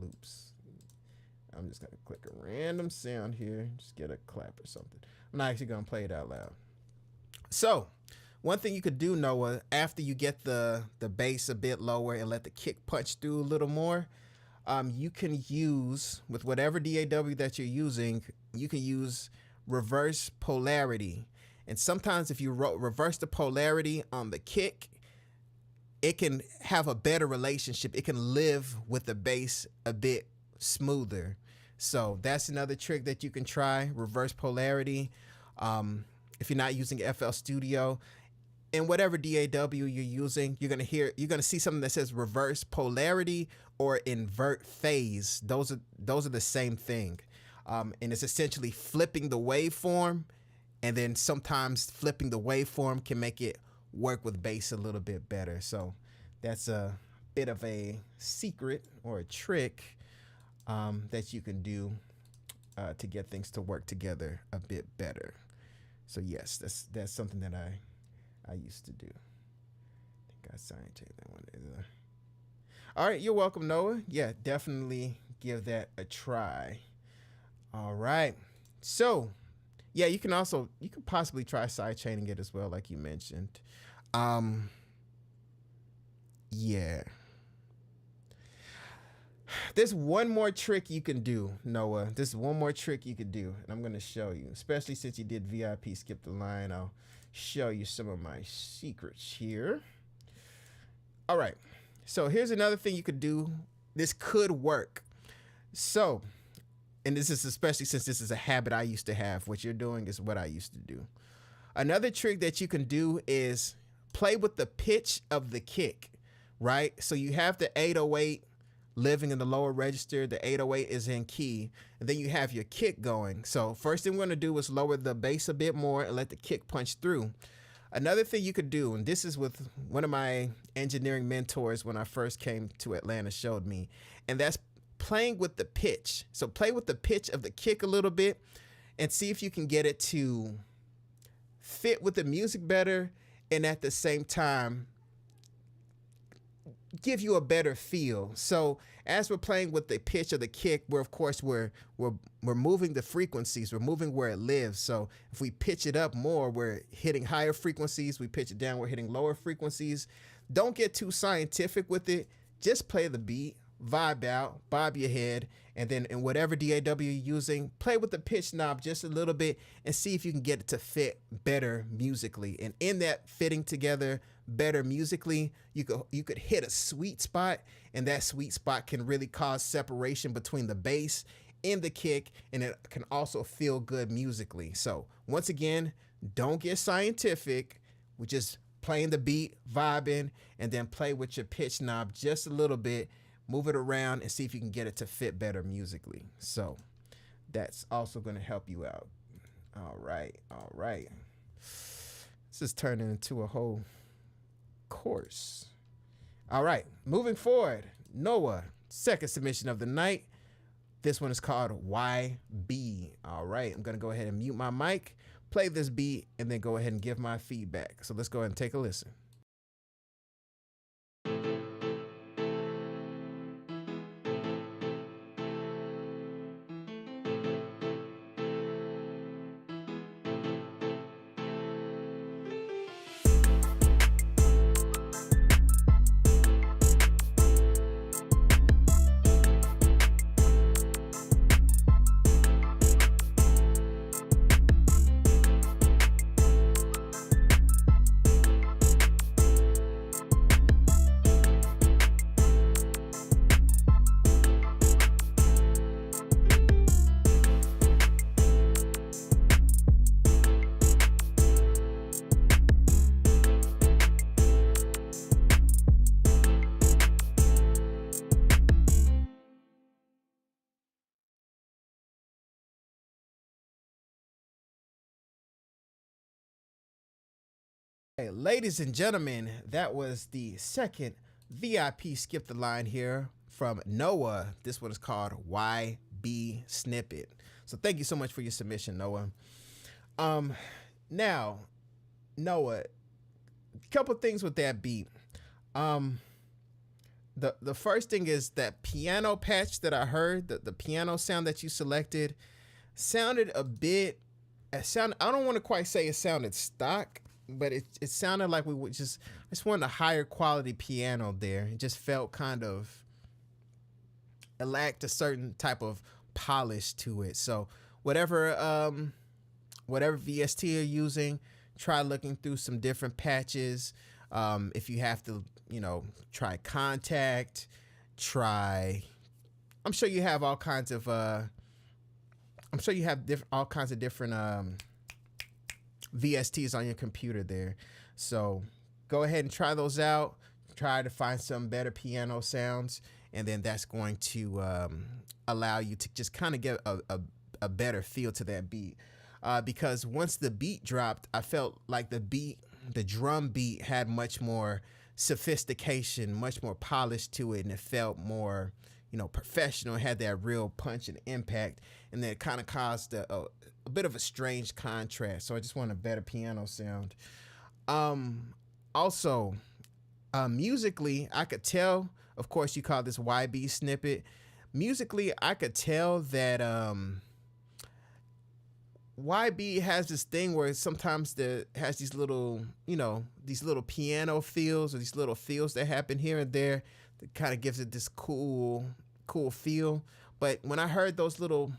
loops? I'm just gonna click a random sound here, just get a clap or something. I'm not actually gonna play it out loud. So one thing you could do, Noah, after you get the bass a bit lower and let the kick punch through a little more, you can use, with whatever DAW that you're using, you can use reverse polarity. And sometimes if you reverse the polarity on the kick, it can have a better relationship. It can live with the bass a bit smoother. So that's another trick that you can try, reverse polarity. If you're not using FL Studio, and whatever DAW you're using, you're gonna see something that says reverse polarity or invert phase. Those are the same thing. And it's essentially flipping the waveform. And then sometimes flipping the waveform can make it work with bass a little bit better. So that's a bit of a secret or a trick that you can do to get things to work together a bit better. So yes, that's something that I used to do. I think I signed that one. All right, you're welcome, Noah. Yeah, definitely give that a try. All right, so. Yeah, you can possibly try sidechaining it as well, like you mentioned. Yeah. There's one more trick you can do, Noah. There's one more trick you could do, and I'm going to show you. Especially since you did VIP Skip the Line, I'll show you some of my secrets here. All right. So here's another thing you could do. This could work. So, and this is especially since this is a habit I used to have. What you're doing is what I used to do. Another trick that you can do is play with the pitch of the kick, right? So you have the 808 living in the lower register. The 808 is in key. And then you have your kick going. So first thing we're going to do is lower the bass a bit more and let the kick punch through. Another thing you could do, and this is with one of my engineering mentors when I first came to Atlanta showed me, and that's playing with the pitch. So play with the pitch of the kick a little bit and see if you can get it to fit with the music better, and at the same time give you a better feel. So as we're playing with the pitch of the kick, we're moving the frequencies, we're moving where it lives. So if we pitch it up more, we're hitting higher frequencies. We pitch it down, we're hitting lower frequencies. Don't get too scientific with it. Just play the beat, vibe out, bob your head, and then in whatever DAW you're using, play with the pitch knob just a little bit and see if you can get it to fit better musically. And in that fitting together better musically, you could hit a sweet spot, and that sweet spot can really cause separation between the bass and the kick, and it can also feel good musically. So once again, don't get scientific. We just playing the beat, vibing, and then play with your pitch knob just a little bit, move it around, and see if you can get it to fit better musically. So that's also going to help you out. All right. This is turning into a whole course. All right, moving forward. Noah, second submission of the night. This one is called YB. All right, I'm going to go ahead and mute my mic, play this beat, and then go ahead and give my feedback. So let's go ahead and take a listen. Hey, ladies and gentlemen, that was the second VIP Skip the Line here from Noah. This one is called YB Snippet. So thank you so much for your submission, Noah. Now, Noah, a couple things with that beat. The first thing is that piano patch that I heard, the piano sound that you selected, sounded a bit. I don't want to quite say it sounded stock, but it sounded like we would just wanted a higher quality piano there. It just felt kind of, it lacked a certain type of polish to it. So whatever VST you're using, try looking through some different patches. If you have to, try Contact, I'm sure you have all kinds of all kinds of different VSTs on your computer there. So go ahead and try those out. Try to find some better piano sounds, and then that's going to allow you to just kind of get a better feel to that beat. Because once the beat dropped, I felt like the drum beat had much more sophistication, much more polish to it, and it felt more, professional, had that real punch and impact, and then it kind of caused a bit of a strange contrast. So I just want a better piano sound. Also, musically, I could tell, of course, you call this YB Snippet. Musically, I could tell that YB has this thing where sometimes has these little, these little piano feels, or these little feels that happen here and there that kind of gives it this cool feel. But when I heard those little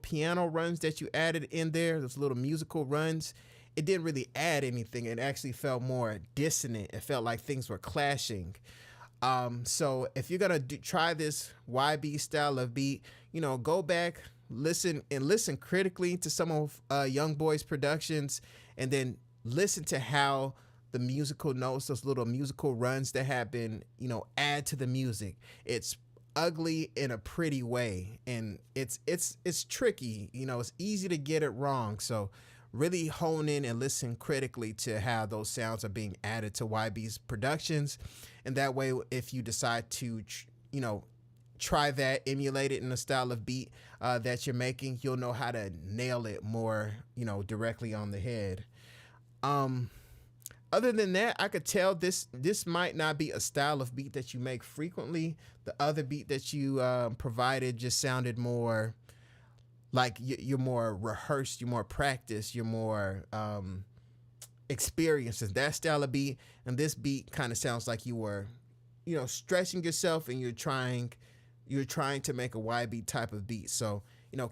piano runs that you added in there, those little musical runs, it didn't really add anything. It actually felt more dissonant. It felt like things were clashing. So if you're gonna try this YB style of beat, go back, listen critically to some of Young Boy's productions, and then listen to how the musical notes, those little musical runs that happen, add to the music. It's ugly in a pretty way, and it's tricky. It's easy to get it wrong. So really hone in and listen critically to how those sounds are being added to YB's productions, and that way, if you decide to, try that, emulate it in the style of beat that you're making, you'll know how to nail it more, directly on the head. Other than that, I could tell this might not be a style of beat that you make frequently. The other beat that you provided just sounded more like you're more rehearsed, you're more practiced, you're more experienced in that style of beat. And this beat kind of sounds like you were, stretching yourself, and you're trying to make a YB type of beat. So,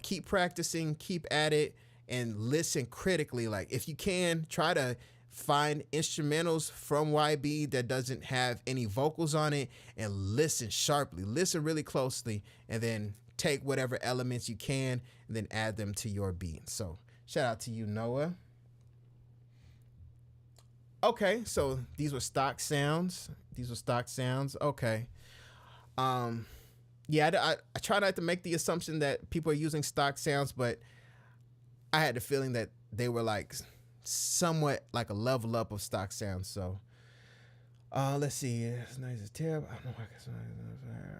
keep practicing, keep at it, and listen critically. Like, if you can, try to find instrumentals from YB that doesn't have any vocals on it, and listen sharply, listen really closely, and then take whatever elements you can and then add them to your beat. So shout out to you, Noah. Okay, so these were stock sounds. These were stock sounds. Okay. Um, yeah, I try not to make the assumption that people are using stock sounds, but I had the feeling that they were like somewhat like a level up of stock sounds. So let's see. It's nice as terrible. I don't know why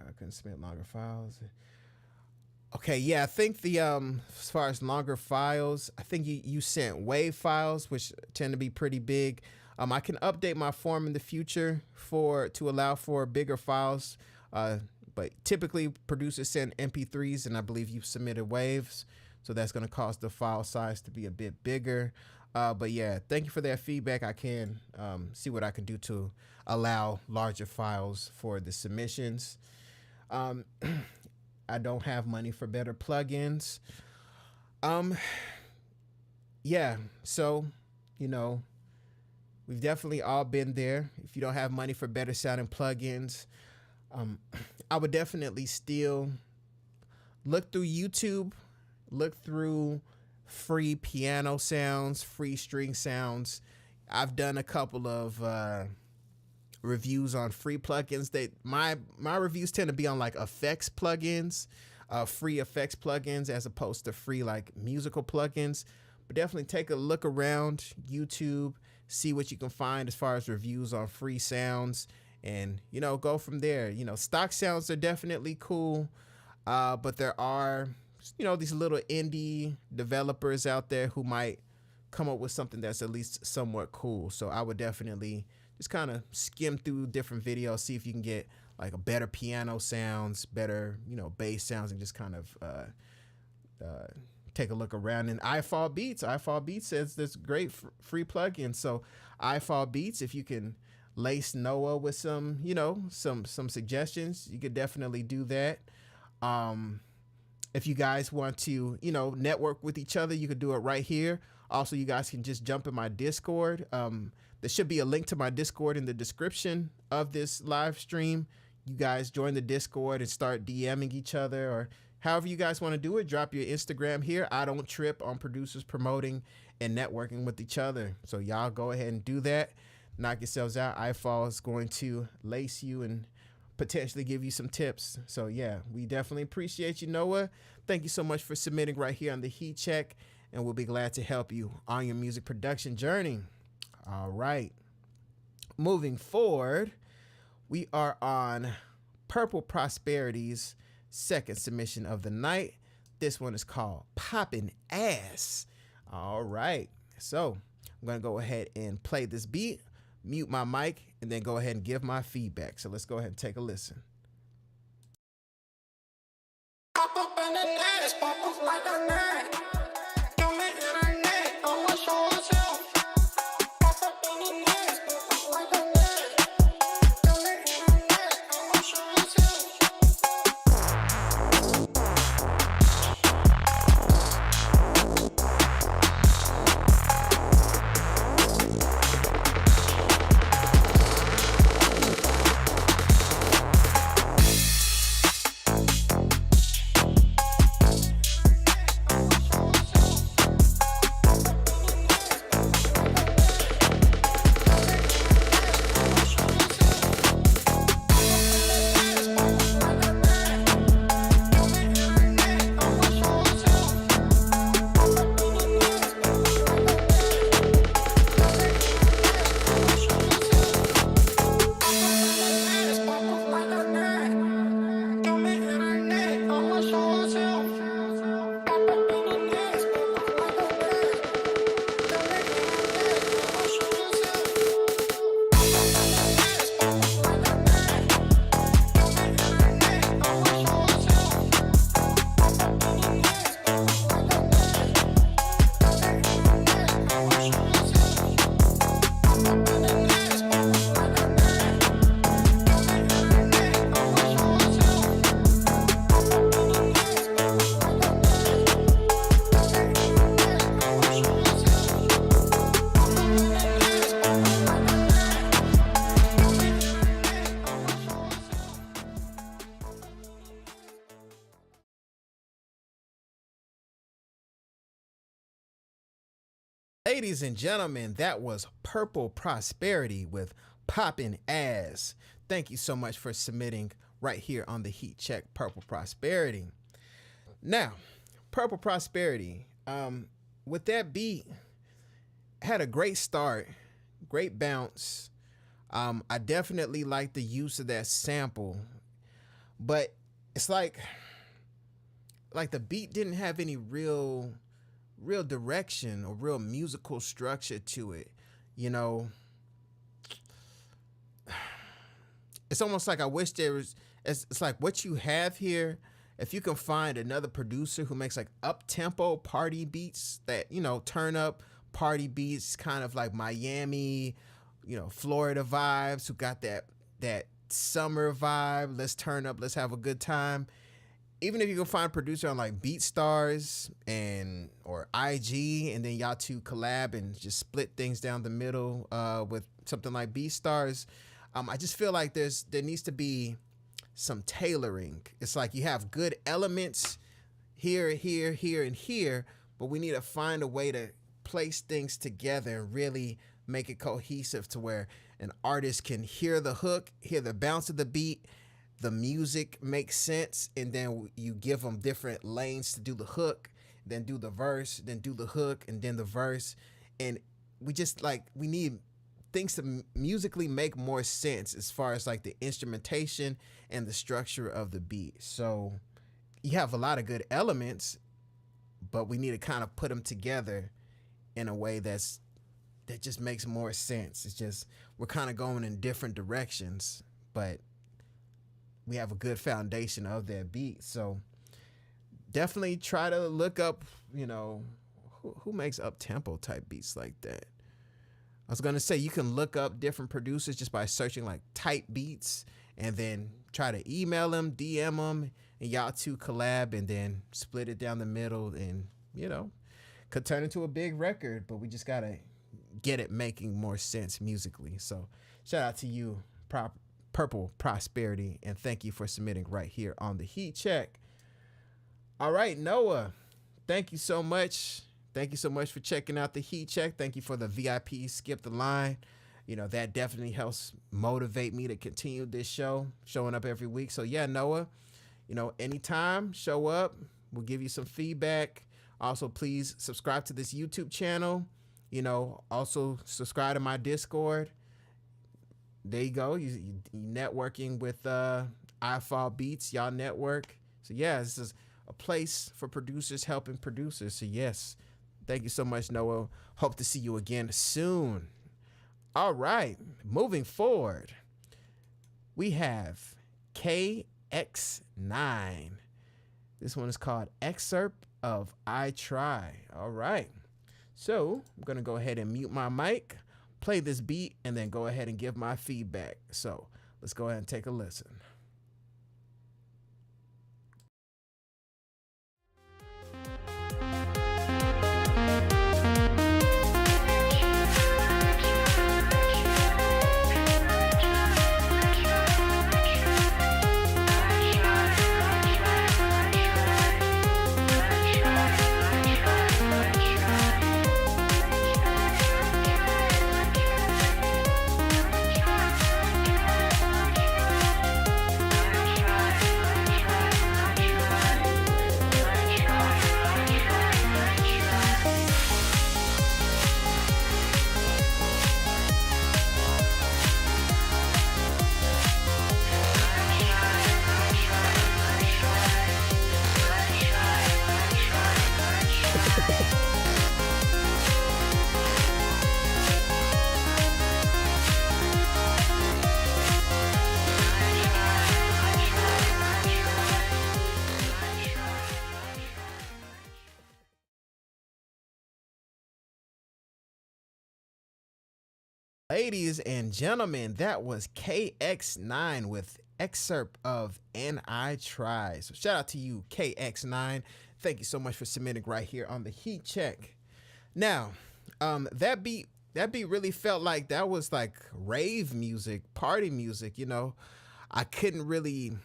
I couldn't submit longer files. Okay, yeah, I think the as far as longer files, I think you sent WAV files, which tend to be pretty big. I can update my form in the future to allow for bigger files, but typically producers send MP3s, and I believe you've submitted WAVs, so that's going to cause the file size to be a bit bigger. But yeah, thank you for that feedback. I can see what I can do to allow larger files for the submissions. I don't have money for better plugins. Yeah, so, you know, we've definitely all been there. If you don't have money for better sounding plugins, I would definitely still look through YouTube, look through free piano sounds, free string sounds. I've done a couple of reviews on free plugins. My reviews tend to be on like effects plugins, free effects plugins, as opposed to free like musical plugins. But definitely take a look around YouTube, see what you can find as far as reviews on free sounds, and go from there. Stock sounds are definitely cool, but there are these little indie developers out there who might come up with something that's at least somewhat cool. So I would definitely just kind of skim through different videos, see if you can get like a better piano sounds, better, bass sounds, and just kind of take a look around. And iFall Beats says there's great free plugins. So iFall Beats, if you can lace Noah with some, some suggestions, you could definitely do that. If you guys want to, network with each other, you could do it right here. Also, you guys can just jump in my Discord. There should be a link to my Discord in the description of this live stream. You guys join the Discord and start DMing each other, or however you guys want to do it. Drop your Instagram here. I don't trip on producers promoting and networking with each other. So y'all go ahead and do that. Knock yourselves out. iFall is going to lace you and potentially give you some tips. So yeah, we definitely appreciate you, Noah. Thank you so much for submitting right here on the Heat Check, and we'll be glad to help you on your music production journey. All right, moving forward, we are on Purple Prosperity's second submission of the night. This one is called Poppin' Ass. All right, so I'm gonna go ahead and play this beat, mute my mic, and then go ahead and give my feedback. So let's go ahead and take a listen. Pop up in the ass, pop up like a nut. On the internet, I'ma show myself. Pop up in the ass, pop up like a nut. On the internet, I'ma show myself. I'ma show Ladies and gentlemen, that was Purple Prosperity with Poppin' Ass. Thank you so much for submitting right here on the Heat Check, Purple Prosperity. Now, Purple Prosperity, with that beat, had a great start, great bounce. I definitely like the use of that sample, but it's like the beat didn't have any real direction or real musical structure to it. You know, it's almost like I wish there was, it's like what you have here, if you can find another producer who makes like up-tempo party beats that, you know, turn up party beats, kind of like Miami, you know, Florida vibes, who got that summer vibe, let's turn up, let's have a good time. Even if you can find a producer on like BeatStars or IG, and then y'all two collab and just split things down the middle with something like BeatStars, I just feel like there needs to be some tailoring. It's like you have good elements here, here, here, and here, but we need to find a way to place things together and really make it cohesive to where an artist can hear the hook, hear the bounce of the beat, the music makes sense, and then you give them different lanes to do the hook, then do the verse, then do the hook, and then the verse. And we just we need things to musically make more sense as far as like the instrumentation and the structure of the beat. So you have a lot of good elements, but we need to kind of put them together in a way that just makes more sense. It's just, we're kind of going in different directions, but we have a good foundation of that beat. So definitely try to look up, you know, who makes up-tempo type beats like that. I was going to say you can look up different producers just by searching like type beats, and then try to email them, DM them, and y'all two collab, and then split it down the middle, and, you know, could turn into a big record, but we just got to get it making more sense musically. So shout out to you, Purple Prosperity, and thank you for submitting right here on the Heat Check. All right, Noah, thank you so much. Thank you so much for checking out the Heat Check. Thank you for the VIP Skip the Line. You know, that definitely helps motivate me to continue this show, showing up every week. So yeah, Noah, you know, anytime, show up. We'll give you some feedback. Also, please subscribe to this YouTube channel. You know, also subscribe to my Discord. There you go. You networking with iFall Beats, y'all network. So yeah, this is a place for producers helping producers. So yes, thank you so much, Noah. Hope to see you again soon. All right, moving forward, we have KX9. This one is called Excerpt of I Try. All right, so I'm gonna go ahead and mute my mic, play this beat, and then go ahead and give my feedback. So let's go ahead and take a listen. Ladies and gentlemen, that was KX9 with Excerpt of And I Try. So shout out to you, KX9. Thank you so much for submitting right here on the Heat Check. Now, that beat really felt like that was like rave music, party music. You know, I couldn't really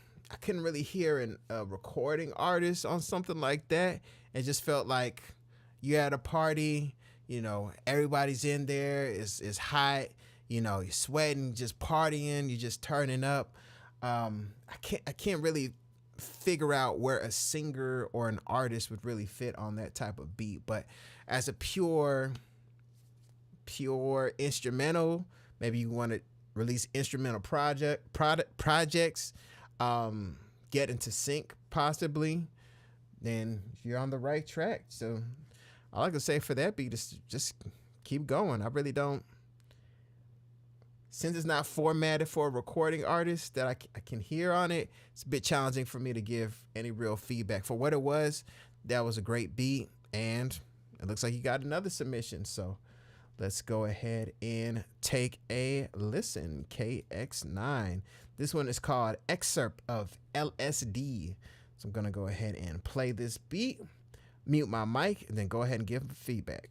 hear a recording artist on something like that. It just felt like you had a party, You know, everybody's in there. It's hot. You know, you're sweating, just partying. You're just turning up. I can't really figure out where a singer or an artist would really fit on that type of beat. But as a pure instrumental, maybe you want to release instrumental projects, get into sync possibly, then you're on the right track. So all I can say for that beat is just keep going. I really don't, since it's not formatted for a recording artist that I can hear on it, it's a bit challenging for me to give any real feedback. For what it was, that was a great beat, and it looks like you got another submission. So let's go ahead and take a listen. KX9. This one is called Excerpt of LSD. So I'm going to go ahead and play this beat, mute my mic, and then go ahead and give feedback.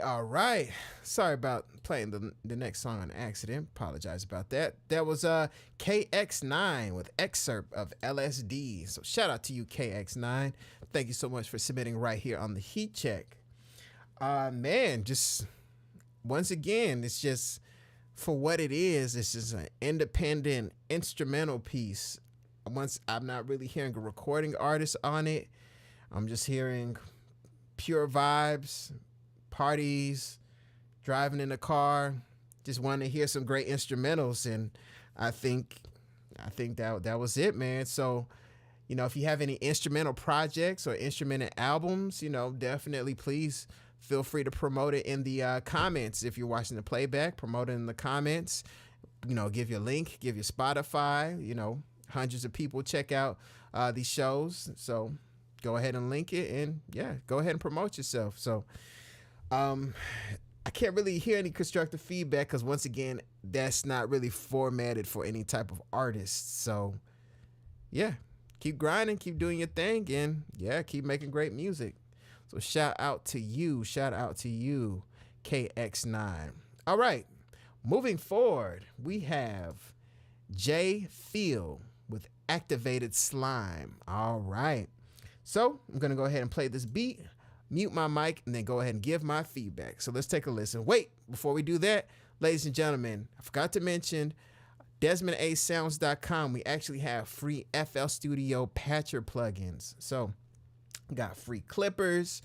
All right. Sorry about playing the next song on accident. Apologize about that. That was KX9 with Excerpt of LSD. So shout out to you, KX9. Thank you so much for submitting right here on the Heat Check. Man, just once again, it's just for what it is. It's just an independent instrumental piece. Once I'm not really hearing a recording artist on it. I'm just hearing pure vibes, parties, driving in the car, just wanting to hear some great instrumentals. And I think that was it, man. So, you know, if you have any instrumental projects or instrumental albums, you know, definitely please feel free to promote it in the comments. If you're watching the playback, promote it in the comments. You know, give your link, give your Spotify. You know, hundreds of people check out these shows. So go ahead and link it, and yeah, go ahead and promote yourself. So I can't really hear any constructive feedback because once again, that's not really formatted for any type of artist. So yeah, keep grinding, keep doing your thing, and yeah, keep making great music. So shout out to you, KX9. All right, moving forward, we have Jay Feel with Activated Slime. All right, so I'm gonna go ahead and play this beat, mute my mic, and then go ahead and give my feedback. So let's take a listen. Wait, before we do that, ladies and gentlemen, I forgot to mention DesmondASounds.com. We actually have free FL Studio patcher plugins. So got free clippers,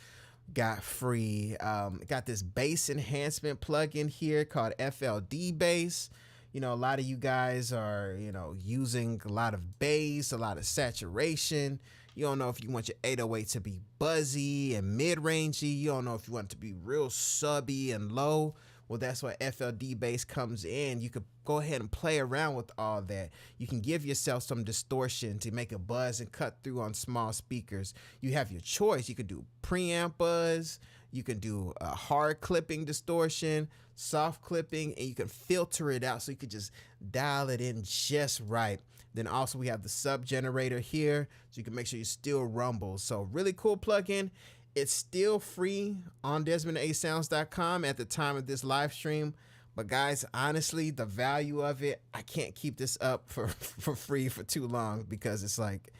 got free, got this bass enhancement plugin here called FLD Bass. You know, a lot of you guys are, you know, using a lot of bass, a lot of saturation. You don't know if you want your 808 to be buzzy and mid-rangey. You don't know if you want it to be real subby and low. Well, that's where FLD bass comes in. You could go ahead and play around with all that. You can give yourself some distortion to make a buzz and cut through on small speakers. You have your choice. You can do preamp buzz, you can do a hard clipping distortion, soft clipping, and you can filter it out so you could just dial it in just right. Then also we have the sub generator here, so you can make sure you still rumble. So really cool plugin. It's still free on DesmondASounds.com at the time of this live stream. But guys, honestly, the value of it, I can't keep this up for free for too long, because it's like,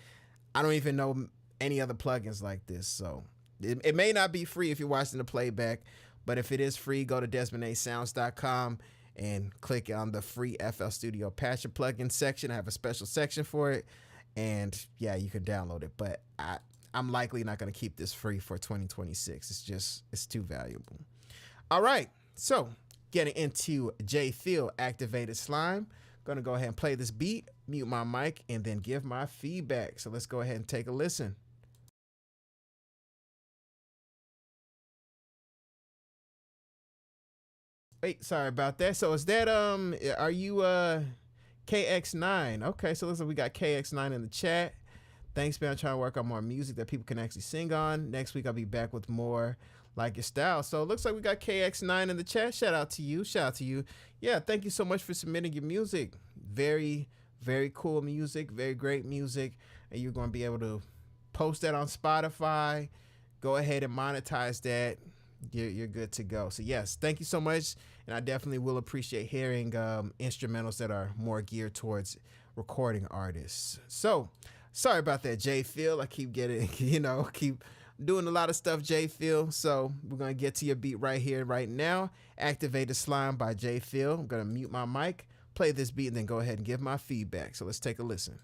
I don't even know any other plugins like this. So it may not be free if you're watching the playback, but if it is free, go to DesmondASounds.com and click on the free FL Studio Patcher plugin section. I have a special section for it, and yeah, you can download it. But I'm likely not going to keep this free for 2026. It's too valuable. All right, so getting into J Phil Activated Slime. Going to go ahead and play this beat, mute my mic, and then give my feedback. So let's go ahead and take a listen. Wait, sorry about that. So is that are you KX9? Okay, so looks like we got KX9 in the chat. Thanks, man. I'm trying to work on more music that people can actually sing on. Next week I'll be back with more like your style. So it looks like we got KX9 in the chat. Shout out to you. Shout out to you. Yeah, thank you so much for submitting your music. Very, very cool music. Very great music. And you're going to be able to post that on Spotify. Go ahead and monetize that. You're good to go. So yes, thank you so much. And I definitely will appreciate hearing instrumentals that are more geared towards recording artists. So sorry about that, J Phil. I keep getting, keep doing a lot of stuff, J Phil. So we're going to get to your beat right here, right now. Activated Slime by J Phil. I'm going to mute my mic, play this beat, and then go ahead and give my feedback. So let's take a listen.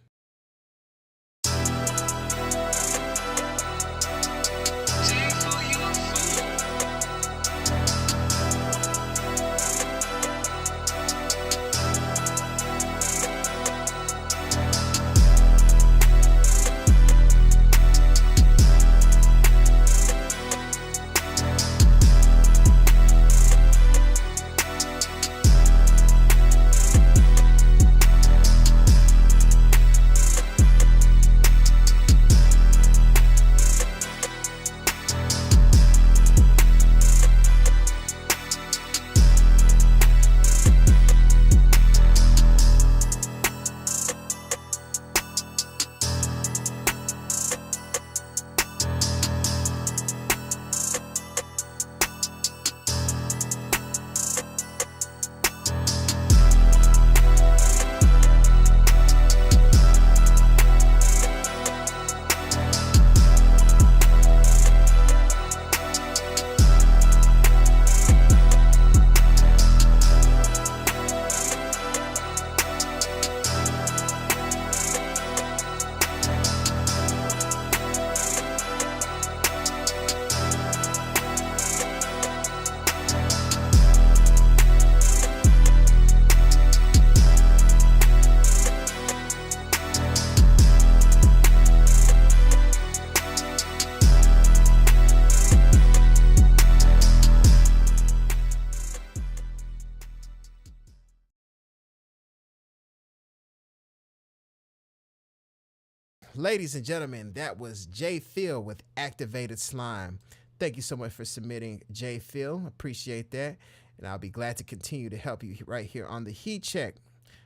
Ladies and gentlemen, that was J Phil with Activated Slime. Thank you so much for submitting, J Phil. Appreciate that. And I'll be glad to continue to help you right here on the Heat Check.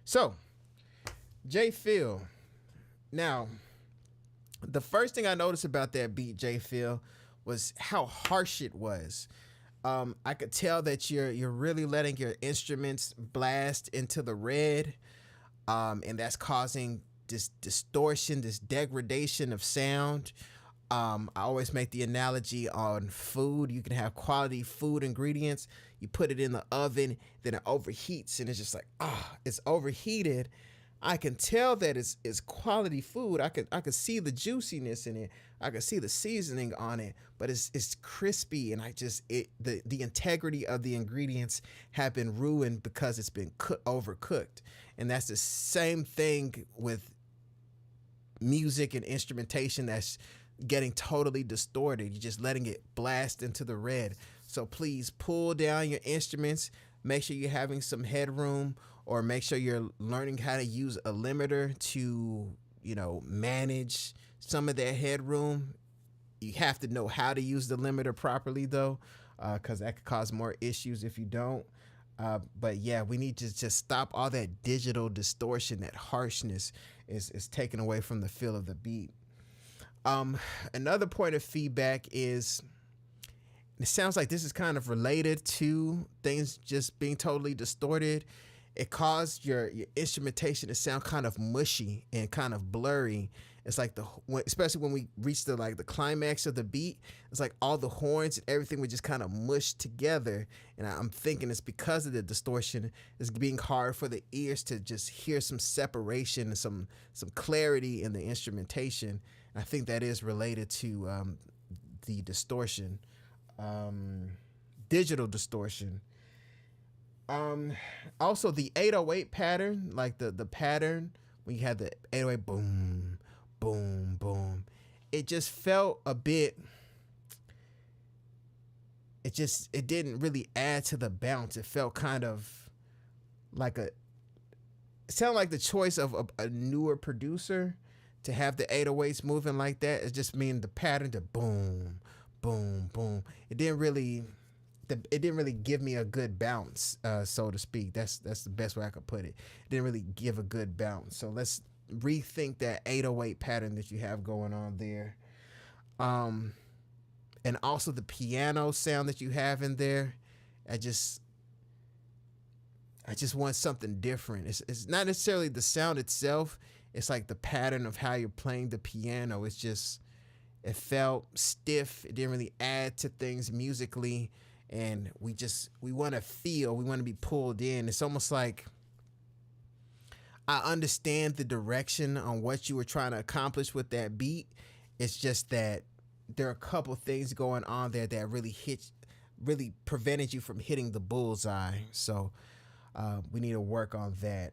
So, J Phil. Now, the first thing I noticed about that beat, J Phil, was how harsh it was. I could tell that you're really letting your instruments blast into the red, and that's causing this distortion, this degradation of sound. I always make the analogy on food. You can have quality food ingredients. You put it in the oven, then it overheats, and it's just like, it's overheated. I can tell that it's quality food. I could see the juiciness in it. I could see the seasoning on it, but it's crispy, and the integrity of the ingredients have been ruined because it's been overcooked. And that's the same thing with music and instrumentation that's getting totally distorted. You're just letting it blast into the red. So please pull down your instruments, make sure you're having some headroom, or make sure you're learning how to use a limiter to, manage some of that headroom. You have to know how to use the limiter properly though, because that could cause more issues if you don't. But yeah, we need to just stop all that digital distortion. That harshness is taken away from the feel of the beat. Another point of feedback is, it sounds like this is kind of related to things just being totally distorted. It caused your instrumentation to sound kind of mushy and kind of blurry. It's like especially when we reach the climax of the beat, it's like all the horns and everything would just kind of mush together. And I'm thinking it's because of the distortion. It's being hard for the ears to just hear some separation and some clarity in the instrumentation. And I think that is related to the distortion, digital distortion. Also the 808 pattern, like the pattern when you had the 808 boom, boom, boom, it just felt a bit, it didn't really add to the bounce. It felt kind of like it sounded like the choice of a newer producer to have the 808s moving like that. It just mean the pattern to boom, boom, boom. It didn't really give me a good bounce, so to speak. That's the best way I could put it. It didn't really give a good bounce. So let's rethink that 808 pattern that you have going on there. And also the piano sound that you have in there. I just want something different. It's not necessarily the sound itself. It's like the pattern of how you're playing the piano. It felt stiff. It didn't really add to things musically. And we want to be pulled in. It's almost like I understand the direction on what you were trying to accomplish with that beat. It's just that there are a couple things going on there that really prevented you from hitting the bullseye. So we need to work on that.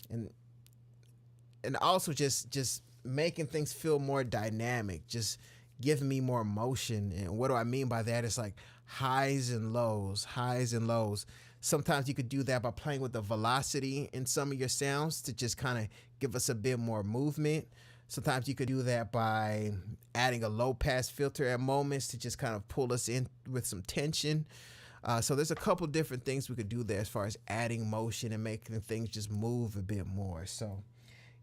And also just making things feel more dynamic, just giving me more motion. And what do I mean by that? It's like highs and lows. Sometimes you could do that by playing with the velocity in some of your sounds to just kind of give us a bit more movement. Sometimes you could do that by adding a low pass filter at moments to just kind of pull us in with some tension. So there's a couple different things we could do there as far as adding motion and making things just move a bit more. So,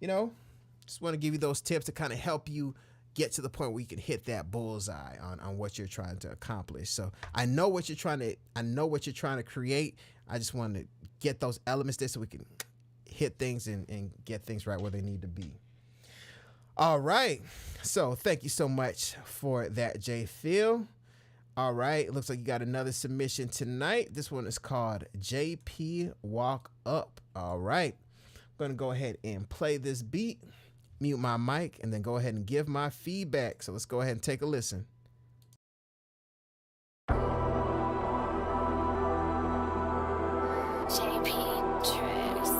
just want to give you those tips to kind of help you get to the point where you can hit that bullseye on what you're trying to accomplish. So I know what you're trying to create. I just want to get those elements there so we can hit things and get things right where they need to be. All right. So thank you so much for that, J. Phil. All right. It looks like you got another submission tonight. This one is called JP Walk Up. All right. I'm going to go ahead and play this beat, mute my mic, and then go ahead and give my feedback. So let's go ahead and take a listen. JP Tracks.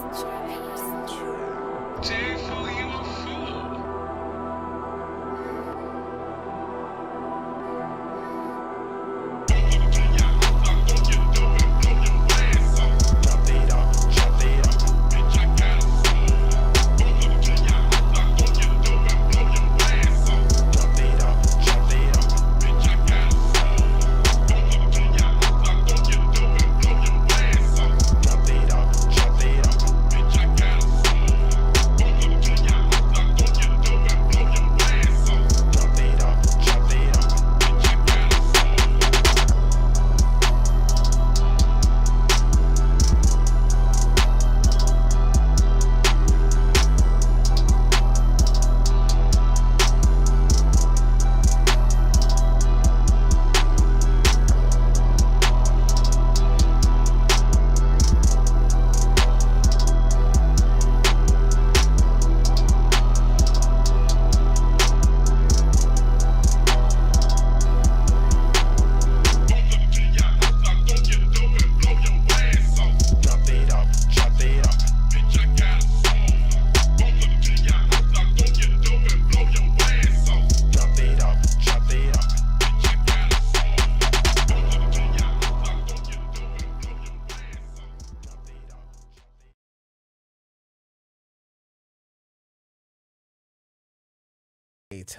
J. Phil, you a fool.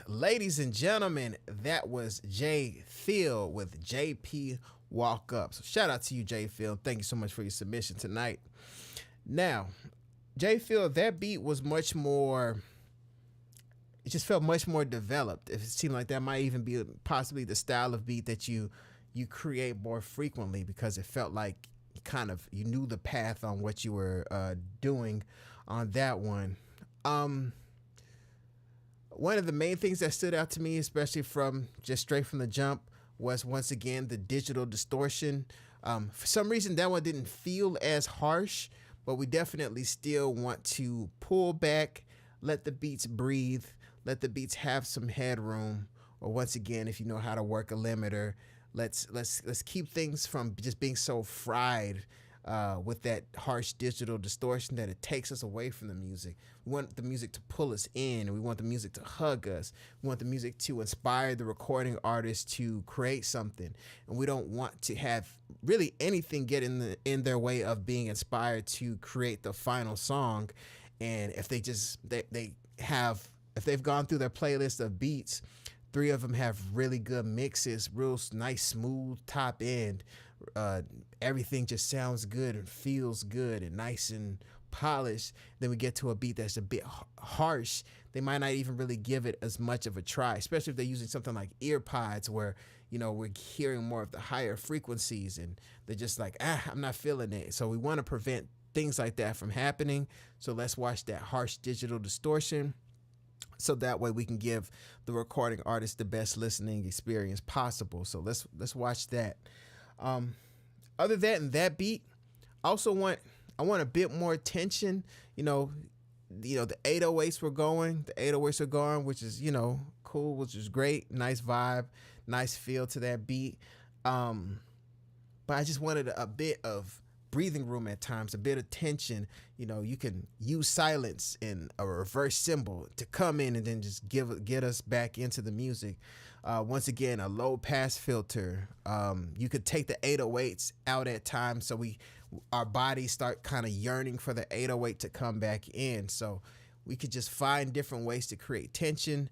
Ladies and gentlemen, that was Jay Phil with JP Walk Up. So shout out to you, Jay Phil. Thank you so much for your submission tonight. Now, Jay Phil, that beat was much more, it just felt much more developed. It seemed like that might even be possibly the style of beat that you create more frequently, because it felt like you knew the path on what you were doing on that one. One of the main things that stood out to me, especially from just straight from the jump, was once again the digital distortion. For some reason, that one didn't feel as harsh, but we definitely still want to pull back, let the beats breathe, let the beats have some headroom. Or once again, if you know how to work a limiter, let's keep things from just being so fried with that harsh digital distortion that it takes us away from the music. We want the music to pull us in, and we want the music to hug us. We want the music to inspire the recording artist to create something, and we don't want to have really anything get in their way of being inspired to create the final song. And if they just if they've gone through their playlist of beats, 3 of them have really good mixes, real nice smooth top end. Everything just sounds good and feels good and nice and polished. Then we get to a beat that's a bit harsh. They might not even really give it as much of a try, especially if they're using something like earpods, where we're hearing more of the higher frequencies, and they're just like, I'm not feeling it. So we want to prevent things like that from happening. So let's watch that harsh digital distortion, so that way we can give the recording artist the best listening experience possible. So let's watch that. Other than that beat, I want a bit more tension. The 808s were going. The 808s are going, which is cool, which is great. Nice vibe, nice feel to that beat. But I just wanted a bit of breathing room at times, a bit of tension. You can use silence in a reverse cymbal to come in and then just get us back into the music. Once again, a low pass filter. You could take the 808s out at times, so our bodies start kind of yearning for the 808 to come back in. So we could just find different ways to create tension,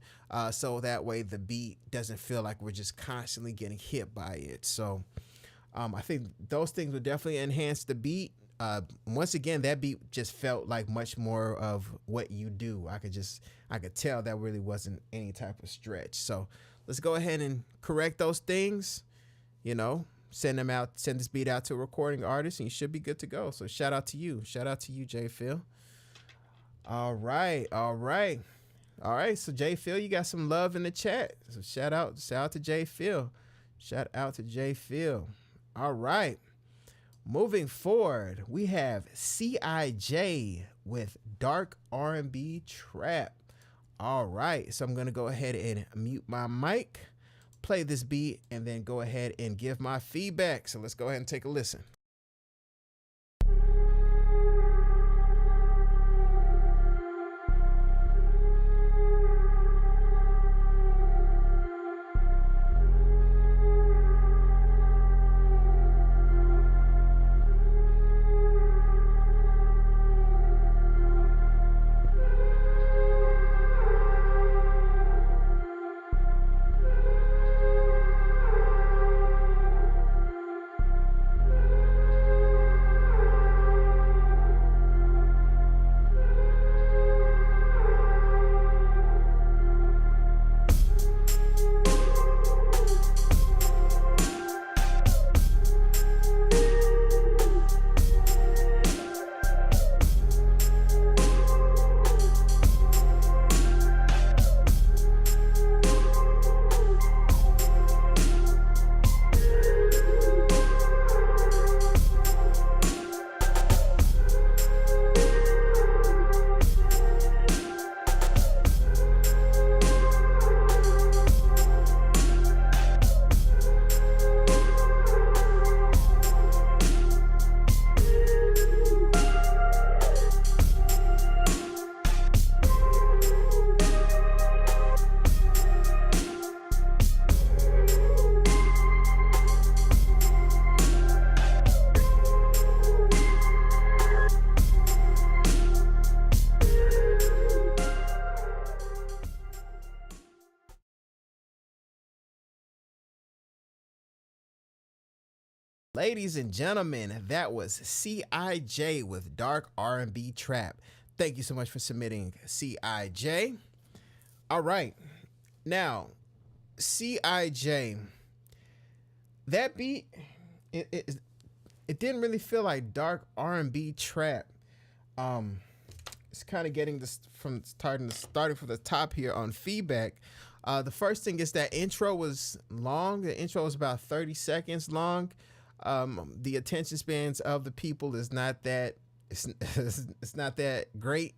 so that way the beat doesn't feel like we're just constantly getting hit by it. So I think those things would definitely enhance the beat. Once again, that beat just felt like much more of what you do. I could tell that really wasn't any type of stretch. So let's go ahead and correct those things, send this beat out to a recording artist, and you should be good to go. So shout out to you, Jay Phil. All right. So Jay Phil, you got some love in the chat. So shout out to Jay Phil. All right. Moving forward, we have CIJ with Dark R&B Trap. All right, so I'm going to go ahead and mute my mic, play this beat, and then go ahead and give my feedback. So let's go ahead and take a listen. Ladies and gentlemen, that was CIJ with Dark R&B Trap. Thank you so much for submitting, CIJ. All right. Now, CIJ, that beat, it didn't really feel like dark R&B trap. It's kind of getting this from starting from the top here on feedback. The first thing is that intro was long. The intro was about 30 seconds long. The attention spans of the people is not that it's not that great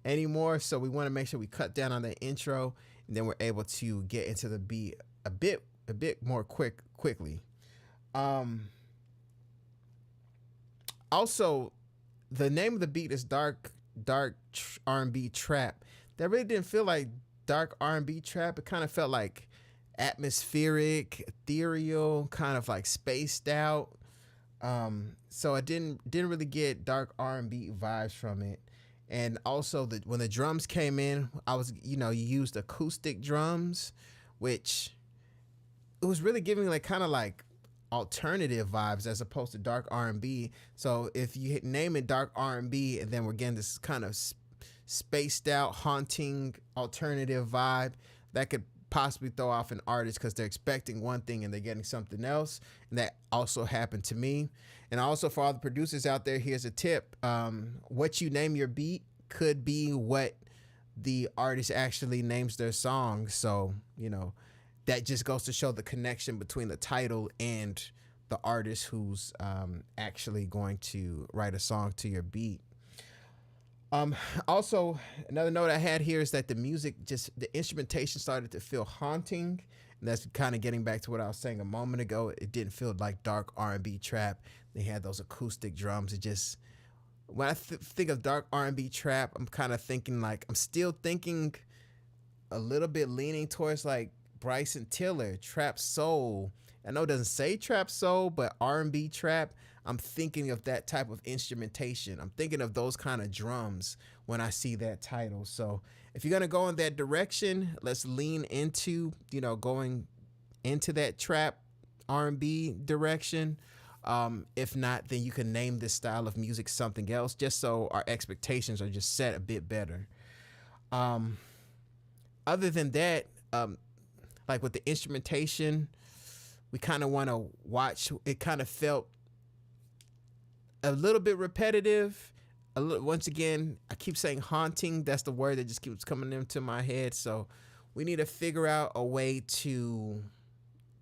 anymore. So we want to make sure we cut down on the intro, and then we're able to get into the beat a bit more quickly. Also, the name of the beat is dark R&B trap. That really didn't feel like dark R&B trap. It kind of felt like atmospheric, ethereal, kind of like spaced out. So I didn't really get dark R&B vibes from it. And also when the drums came in, you used acoustic drums, which it was really giving like kind of like alternative vibes as opposed to dark R&B. So if you name it dark R&B, and then we're getting this kind of spaced out, haunting alternative vibe, that could possibly throw off an artist because they're expecting one thing and they're getting something else. And that also happened to me. And also for all the producers out there, here's a tip. What you name your beat could be what the artist actually names their song. So, that just goes to show the connection between the title and the artist who's actually going to write a song to your beat. Also, another note I had here is that the instrumentation started to feel haunting. And that's kind of getting back to what I was saying a moment ago. It didn't feel like dark R&B trap. They had those acoustic drums. When I think of dark R&B trap, I'm kind of thinking I'm still thinking a little bit leaning towards like Bryson Tiller, trap soul. I know it doesn't say trap soul, but R&B trap, I'm thinking of that type of instrumentation. I'm thinking of those kind of drums when I see that title. So if you're going to go in that direction, let's lean into, going into that trap R&B direction. If not, then you can name this style of music something else, just so our expectations are just set a bit better. Other than that, like with the instrumentation, we kind of want to watch. It kind of felt a little bit repetitive. Once again, I keep saying haunting. That's the word that just keeps coming into my head. So we need to figure out a way to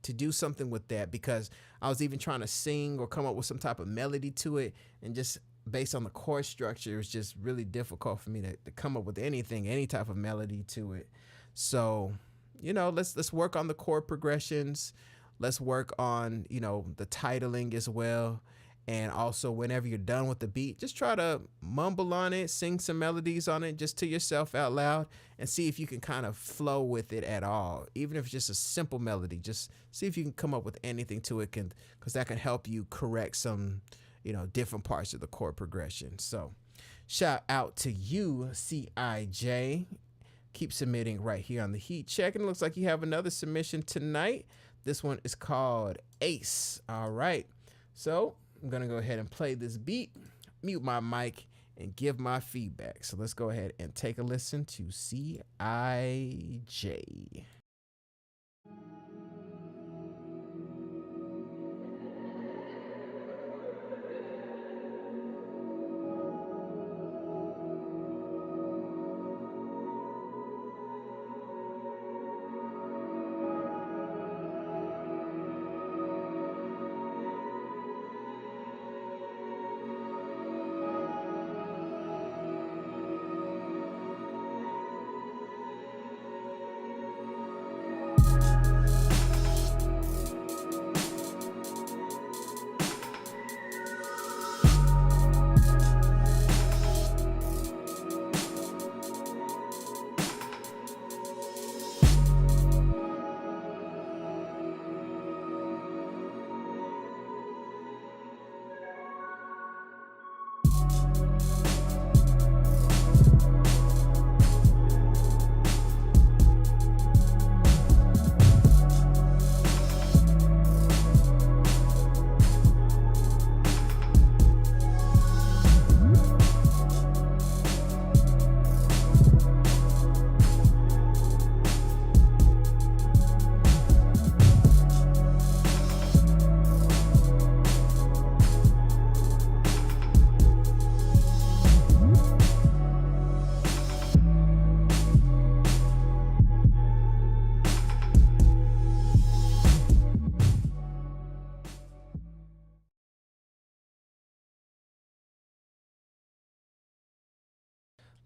do something with that, because I was even trying to sing or come up with some type of melody to it, and just based on the chord structure, it was just really difficult for me to come up with any type of melody to it. So, let's work on the chord progressions. Let's work on, the titling as well. And also, whenever you're done with the beat, just try to mumble on it, sing some melodies on it just to yourself out loud, and see if you can kind of flow with it at all. Even if it's just a simple melody, just see if you can come up with anything to it, because that can help you correct some, different parts of the chord progression. So shout out to you, CIJ. Keep submitting right here on the Heat Check. And it looks like you have another submission tonight. This one is called Ace. All right. So I'm going to go ahead and play this beat, mute my mic, and give my feedback. So let's go ahead and take a listen to CIJ.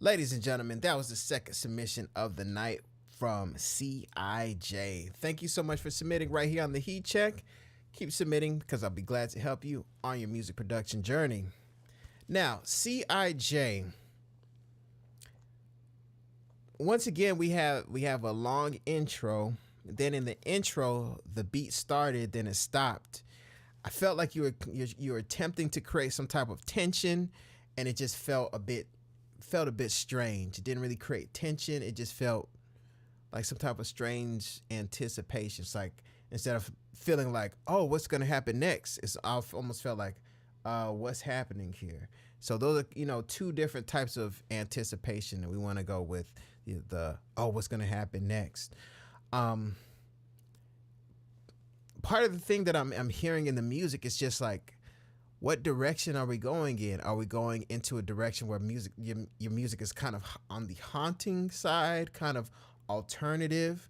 Ladies and gentlemen, that was the second submission of the night from CIJ. Thank you so much for submitting right here on the Heat Check. Keep submitting because I'll be glad to help you on your music production journey. Now, CIJ. Once again, we have a long intro. Then in the intro, the beat started, then it stopped. I felt like you were attempting to create some type of tension, and it just felt a bit strange. It didn't really create tension. It just felt like some type of strange anticipation. It's like instead of feeling like, oh, what's gonna happen next, I almost felt like, what's happening here? So those are two different types of anticipation that we want to go with. The what's gonna happen next. Part of the thing that I'm hearing in the music is just like, what direction are we going in? Are we going into a direction where your music is kind of on the haunting side, kind of alternative?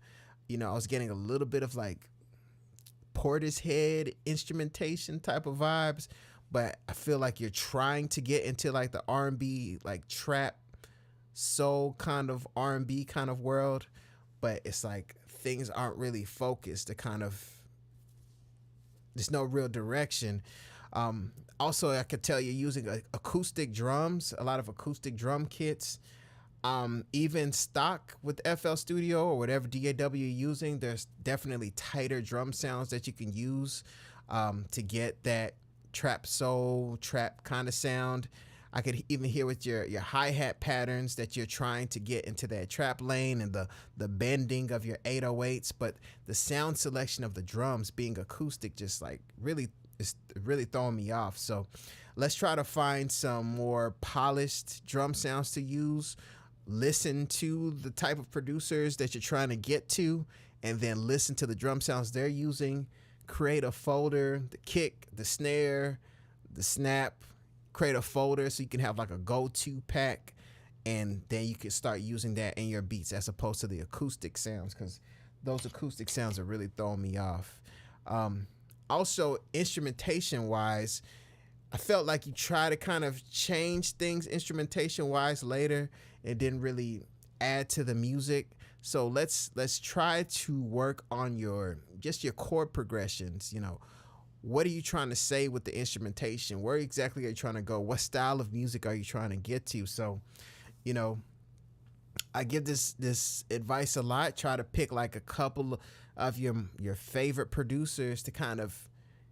I was getting a little bit of like Portishead instrumentation type of vibes, but I feel like you're trying to get into like the R&B, like trap, soul kind of R&B kind of world, but it's like things aren't really focused. There's no real direction. Also, I could tell you're using acoustic drums, a lot of acoustic drum kits. Even stock with FL Studio or whatever DAW you're using, there's definitely tighter drum sounds that you can use to get that trap soul, trap kind of sound. I could even hear with your hi-hat patterns that you're trying to get into that trap lane and the bending of your 808s, but the sound selection of the drums being acoustic just like it's really throwing me off. So let's try to find some more polished drum sounds to use. Listen to the type of producers that you're trying to get to, and then listen to the drum sounds they're using. Create a folder, the kick, the snare, the snap. Create a folder so you can have like a go-to pack, and then you can start using that in your beats as opposed to the acoustic sounds, because those acoustic sounds are really throwing me off. Also, instrumentation wise, I felt like you try to kind of change things instrumentation wise later. It didn't really add to the music. So let's try to work on your chord progressions. What are you trying to say with the instrumentation? Where exactly are you trying to go? What style of music are you trying to get to? So, I give this advice a lot. Try to pick like a couple of your favorite producers to kind of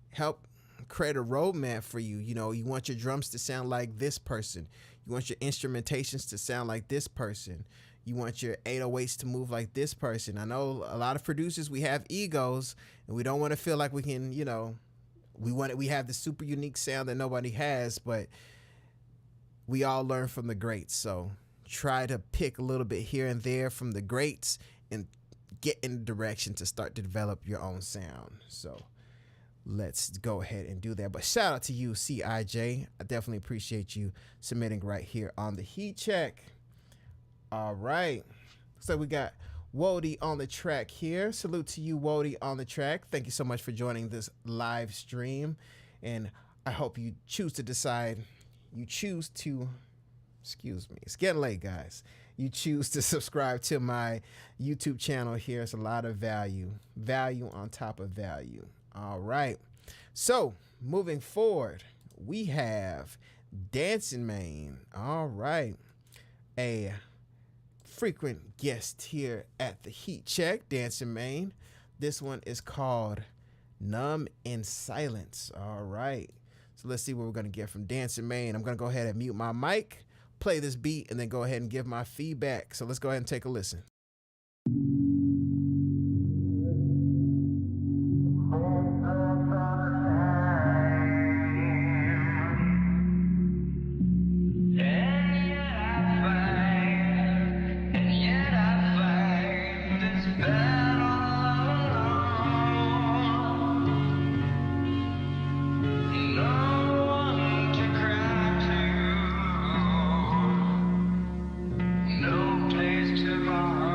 help create a roadmap for you. You want your drums to sound like this person. You want your instrumentations to sound like this person. You want your 808s to move like this person. I know a lot of producers, we have egos, and we don't want to feel like we can, we have the super unique sound that nobody has, but we all learn from the greats. So try to pick a little bit here and there from the greats and get in the direction to start to develop your own sound. So let's go ahead and do that. But shout out to you, CIJ. I definitely appreciate you submitting right here on the Heat Check. All right. So we got Wody on the track here. Salute to you, Wody, on the track. Thank you so much for joining this live stream. And I hope you choose to excuse me, it's getting late, guys. You choose to subscribe to my YouTube channel here. It's a lot of value on top of value. All right. So moving forward, we have Dancing Maine. All right. A frequent guest here at the Heat Check, Dancing Maine. This one is called Numb in Silence. All right. So let's see what we're going to get from Dancing Maine. I'm going to go ahead and mute my mic, play this beat, and then go ahead and give my feedback. So let's go ahead and take a listen. No place to run.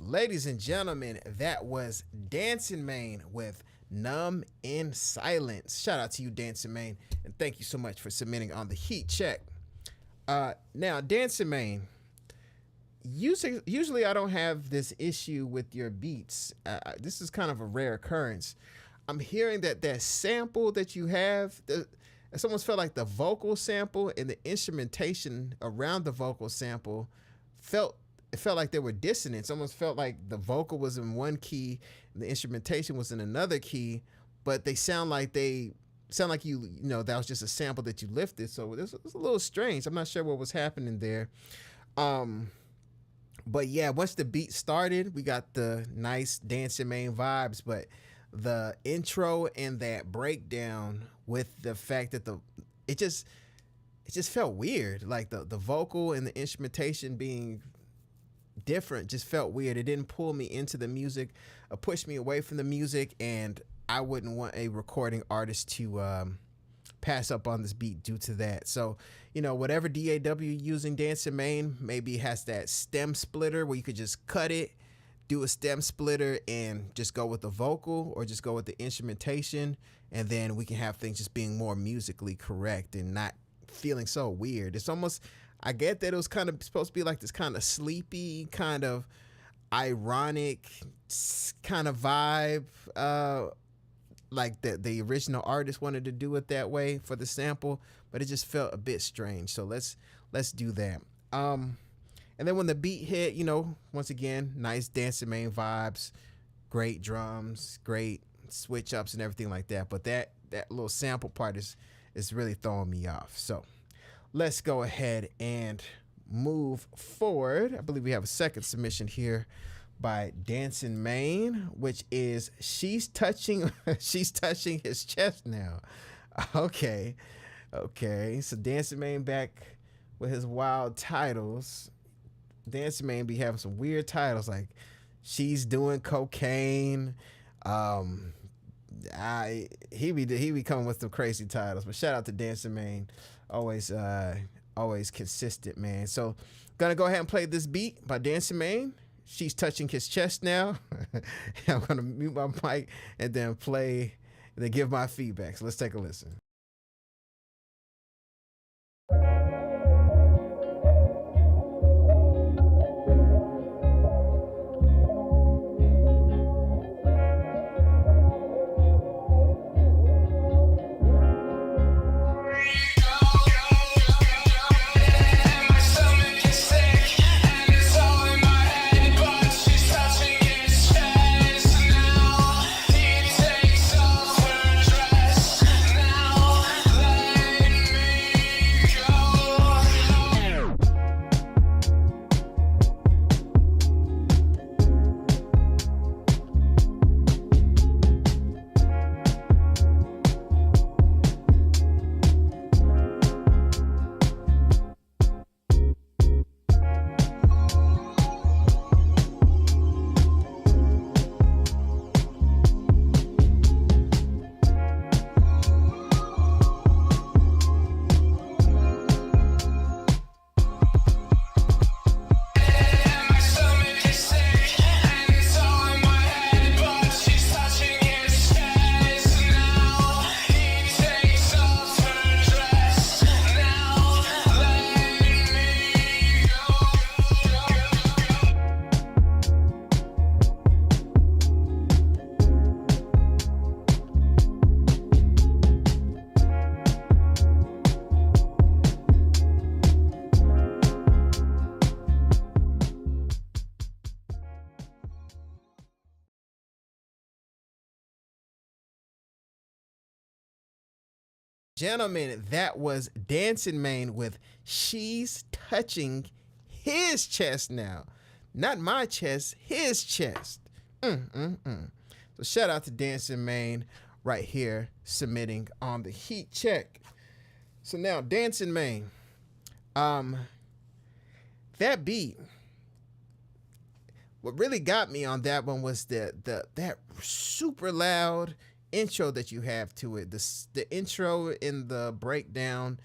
Ladies and gentlemen, that was Dancing Maine with Numb in Silence. Shout out to you, Dancing Maine, and thank you so much for submitting on the Heat Check. Now, Dancing Maine, usually I don't have this issue with your beats. This is kind of a rare occurrence. I'm hearing that sample that you have, it's almost felt like the vocal sample and the instrumentation around the vocal sample felt like they were dissonance. Almost felt like the vocal was in one key and the instrumentation was in another key, but they sound like you know that was just a sample that you lifted. So it was a little strange. I'm not sure what was happening there. But yeah, once the beat started, we got the nice Dancing Maine vibes, but the intro and that breakdown with the fact that it just felt weird. Like the vocal and the instrumentation being different just felt weird. It didn't pull me into the music, pushed me away from the music, and I wouldn't want a recording artist to pass up on this beat due to that. So, you know, whatever DAW using Dancing Maine, maybe has that stem splitter where you could just cut it, do a stem splitter, and just go with the vocal or just go with the instrumentation, and then we can have things just being more musically correct and not feeling so weird. It's almost, I get that it was kind of supposed to be like this kind of sleepy, kind of ironic kind of vibe, like the original artist wanted to do it that way for the sample, but it just felt a bit strange. So let's do that. And then when the beat hit, you know, once again, nice Dancing Maine vibes, great drums, great switch ups and everything like that. But that little sample part is really throwing me off. So let's go ahead and move forward. I believe we have a second submission here by Dancing Maine, which is she's touching his chest now. Okay. So Dancing Maine back with his wild titles. Dancing Maine be having some weird titles like she's doing cocaine. He be coming with some crazy titles. But shout out to Dancing Maine, always consistent, man. So gonna go ahead and play this beat by Dancing Maine. She's touching his chest now. I'm gonna mute my mic and then give my feedback. So let's take a listen. Gentlemen, that was Dancing Maine with She's Touching His Chest Now. Not my chest, his chest. So shout out to Dancing Maine right here submitting on the Heat Check. So now Dancing Maine, that beat, what really got me on that one was that super loud intro that you have to it. The intro in the breakdown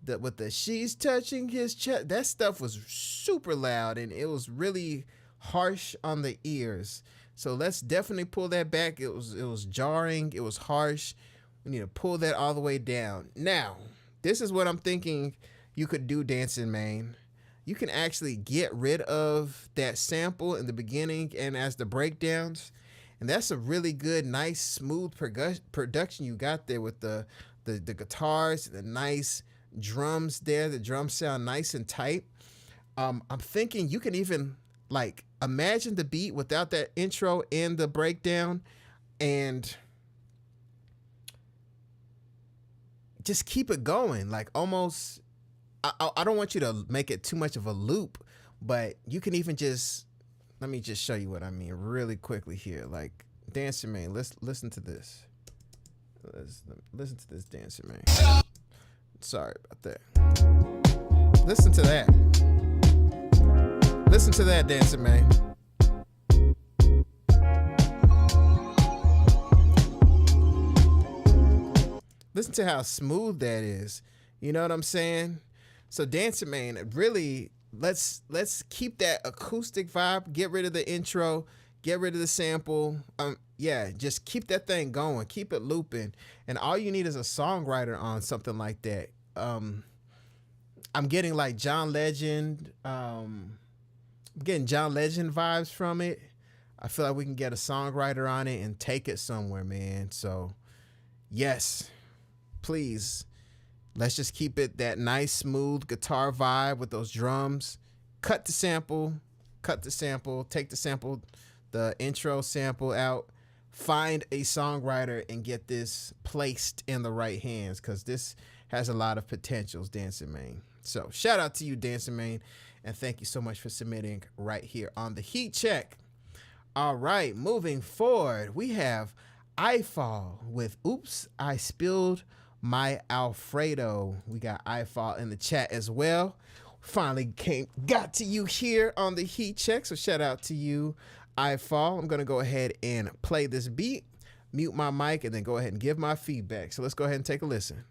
with the she's touching his chest, that stuff was super loud and it was really harsh on the ears. So let's definitely pull that back. It was jarring. It was harsh. We need to pull that all the way down. Now, this is what I'm thinking you could do, Dancing Mane. You can actually get rid of that sample in the beginning and as the breakdowns. And that's a really good, nice, smooth production you got there with the guitars, the nice drums there. The drums sound nice and tight. I'm thinking you can even like imagine the beat without that intro and the breakdown and just keep it going. Like almost, I don't want you to make it too much of a loop, but you can even just, let me just show you what I mean really quickly here. Like Dancing Mane, let's listen to this. Listen to this, Dancing Mane. Sorry about that. Listen to that. Listen to that, Dancing Mane. Listen to how smooth that is. You know what I'm saying? So Dancing Mane, really, let's keep that acoustic vibe. Get rid of the intro. Get rid of the sample. Yeah, just keep that thing going. Keep it looping. And all you need is a songwriter on something like that. I'm getting like John Legend. I'm getting John Legend vibes from it. I feel like we can get a songwriter on it and take it somewhere, man. So, yes, please, let's just keep it that nice, smooth guitar vibe with those drums. Cut the sample, take the sample, the intro sample out. Find a songwriter and get this placed in the right hands because this has a lot of potentials, Dancing Mane. So shout out to you, Dancing Mane, and thank you so much for submitting right here on the Heat Check. All right, moving forward, we have I Fall with Oops, I Spilled My Alfredo. We got I Fall in the chat as well. Finally got to you here on the Heat Check, so shout out to you, I Fall. I'm going to go ahead and play this beat, mute my mic, and then go ahead and give my feedback. So let's go ahead and take a listen.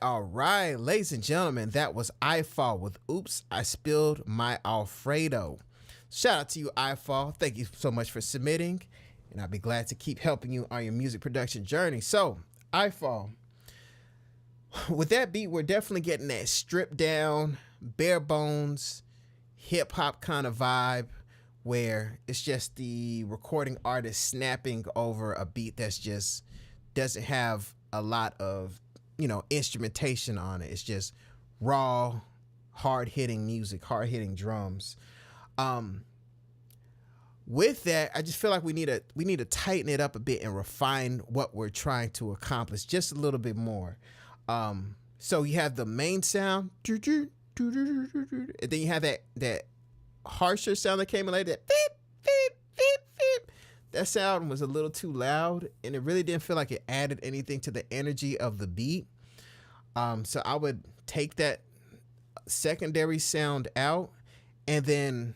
All right, ladies and gentlemen, that was I Fall with Oops, I Spilled My Alfredo. Shout out to you, I Fall. Thank you so much for submitting, and I'll be glad to keep helping you on your music production journey. So, I Fall. With that beat, we're definitely getting that stripped down, bare bones, hip hop kind of vibe where it's just the recording artist snapping over a beat that's just doesn't have a lot of instrumentation on it. It's just raw, hard-hitting music, hard-hitting drums. With that, I just feel like we need to tighten it up a bit and refine what we're trying to accomplish just a little bit more. So you have the main sound, And then you have that harsher sound that came in later, that beep, beep, beep, beep. That sound was a little too loud, and it really didn't feel like it added anything to the energy of the beat. So I would take that secondary sound out, and then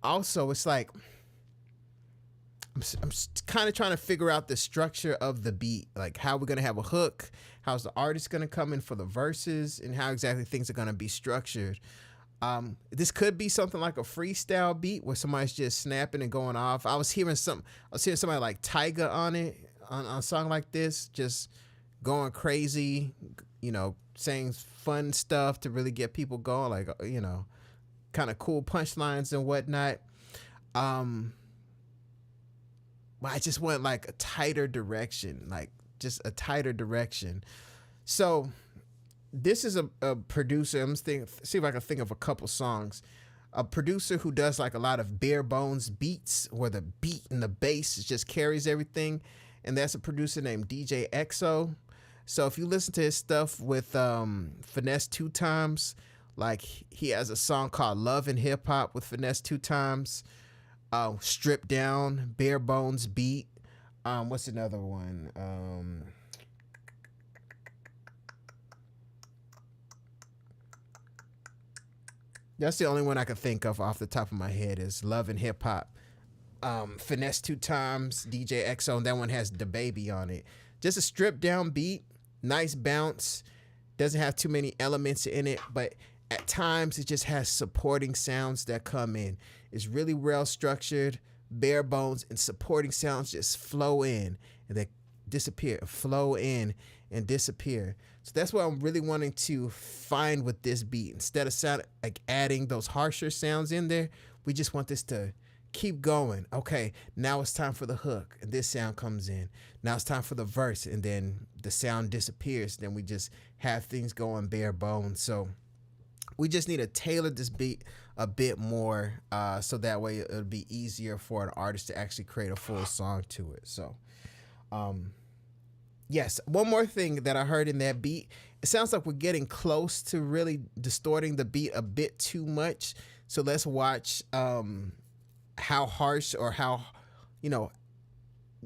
also it's like I'm kind of trying to figure out the structure of the beat, like how we're gonna have a hook, how's the artist gonna come in for the verses, and how exactly things are gonna be structured. This could be something like a freestyle beat where somebody's just snapping and going off. I was hearing somebody like Tyga on it, on a song like this, just going crazy, you know, saying fun stuff to really get people going, like, you know, kind of cool punchlines and whatnot. But I just went like a tighter direction, like just a tighter direction. So this is a producer. I'm see if I can think of a couple songs. A producer who does like a lot of bare bones beats where the beat and the bass just carries everything. And that's a producer named DJ EXO. So if you listen to his stuff with Finesse 2 Times, like he has a song called Love and Hip Hop with Finesse 2 Times. Stripped Down, bare bones beat. What's another one? That's the only one I can think of off the top of my head is Love and Hip Hop. Finesse 2 Times, DJ EXO, and that one has DaBaby on it. Just a stripped down beat, nice bounce, doesn't have too many elements in it, but at times it just has supporting sounds that come in. It's really well structured, bare bones, and supporting sounds just flow in and they disappear, flow in and disappear. So that's what I'm really wanting to find with this beat. Instead of like adding those harsher sounds in there, we just want this to keep going. Okay, now it's time for the hook, and this sound comes in. Now it's time for the verse, and then the sound disappears. Then we just have things going bare bones. So we just need to tailor this beat a bit more, so that way it'll be easier for an artist to actually create a full song to it. So, yes, one more thing that I heard in that beat, it sounds like we're getting close to really distorting the beat a bit too much. So let's watch how harsh or how, you know,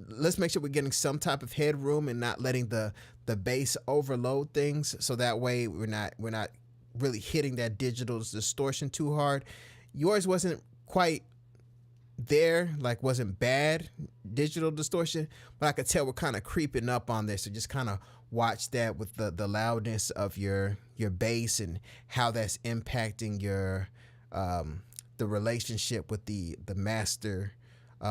let's make sure we're getting some type of headroom and not letting the bass overload things. So that way we're not really hitting that digital distortion too hard. Yours wasn't quite there, like wasn't bad digital distortion, but I could tell we're kind of creeping up on this. So just kind of watch that with the loudness of your bass and how that's impacting your the relationship with the master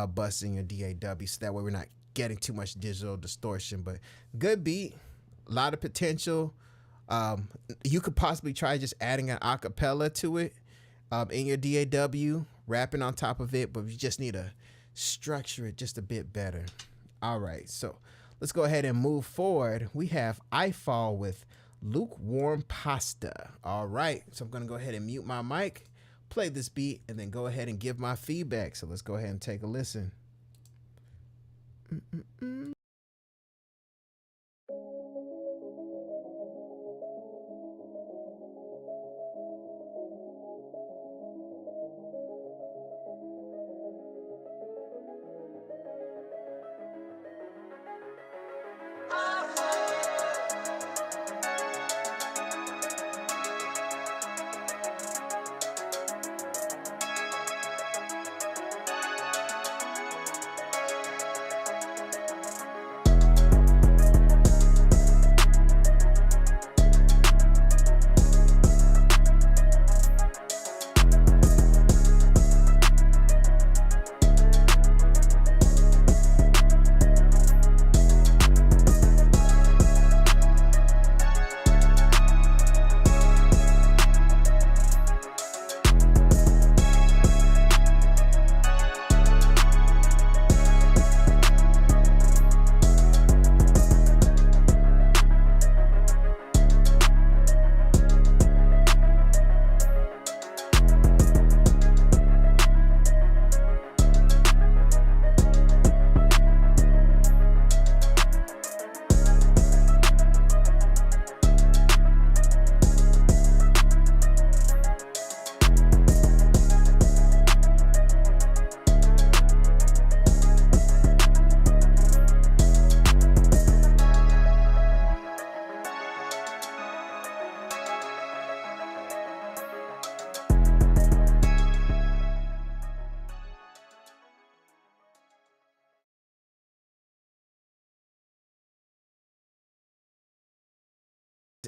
bus in your DAW. So that way we're not getting too much digital distortion. But good beat, a lot of potential. You could possibly try just adding an acapella to it in your DAW, rapping on top of it, but you just need to structure it just a bit better. All right, so let's go ahead and move forward. We have I Fall with Lukewarm Pasta. All right, so I'm gonna go ahead and mute my mic, play this beat, and then go ahead and give my feedback. So let's go ahead and take a listen.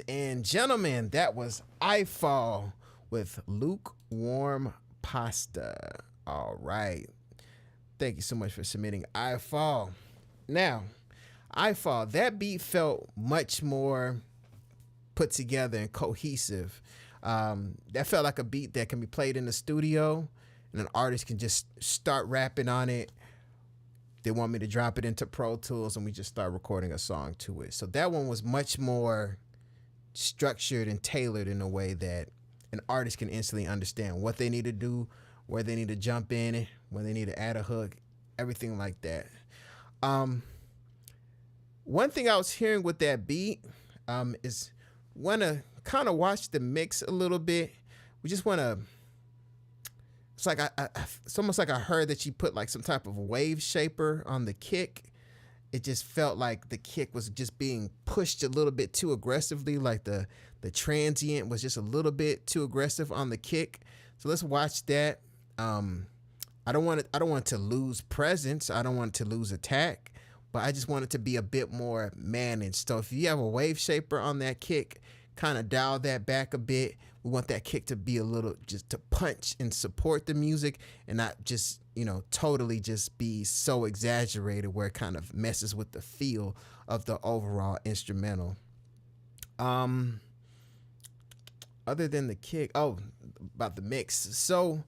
And gentlemen, that was I Fall with Lukewarm Pasta. All right. Thank you so much for submitting I Fall. Now, I Fall, that beat felt much more put together and cohesive. That felt like a beat that can be played in the studio and an artist can just start rapping on it. They want me to drop it into Pro Tools and we just start recording a song to it. So that one was much more structured and tailored in a way that an artist can instantly understand what they need to do, where they need to jump in, when they need to add a hook, everything like that. One thing I was hearing with that beat is want to kind of watch the mix a little bit. We just want to, it's like it's almost like I heard that she put like some type of wave shaper on the kick. It just felt like the kick was just being pushed a little bit too aggressively, like the transient was just a little bit too aggressive on the kick. So let's watch that. I don't want it to lose presence. I don't want it to lose attack, but I just want it to be a bit more managed. So if you have a wave shaper on that kick, kind of dial that back a bit. We want that kick to be a little, just to punch and support the music and not just, totally just be so exaggerated where it kind of messes with the feel of the overall instrumental. Other than the kick, about the mix. So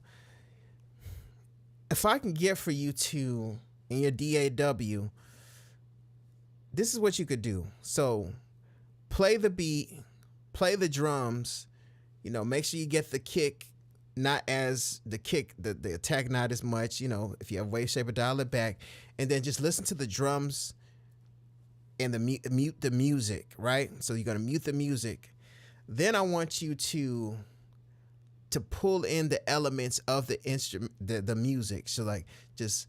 if I can get for you to, in your DAW, this is what you could do. So play the beat, play the drums, make sure you get the kick, not as the kick, the attack not as much, if you have wave shaper, dial it back, and then just listen to the drums and mute the music, right? So you're gonna mute the music. Then I want you to pull in the elements of the instrument, the music. So like just,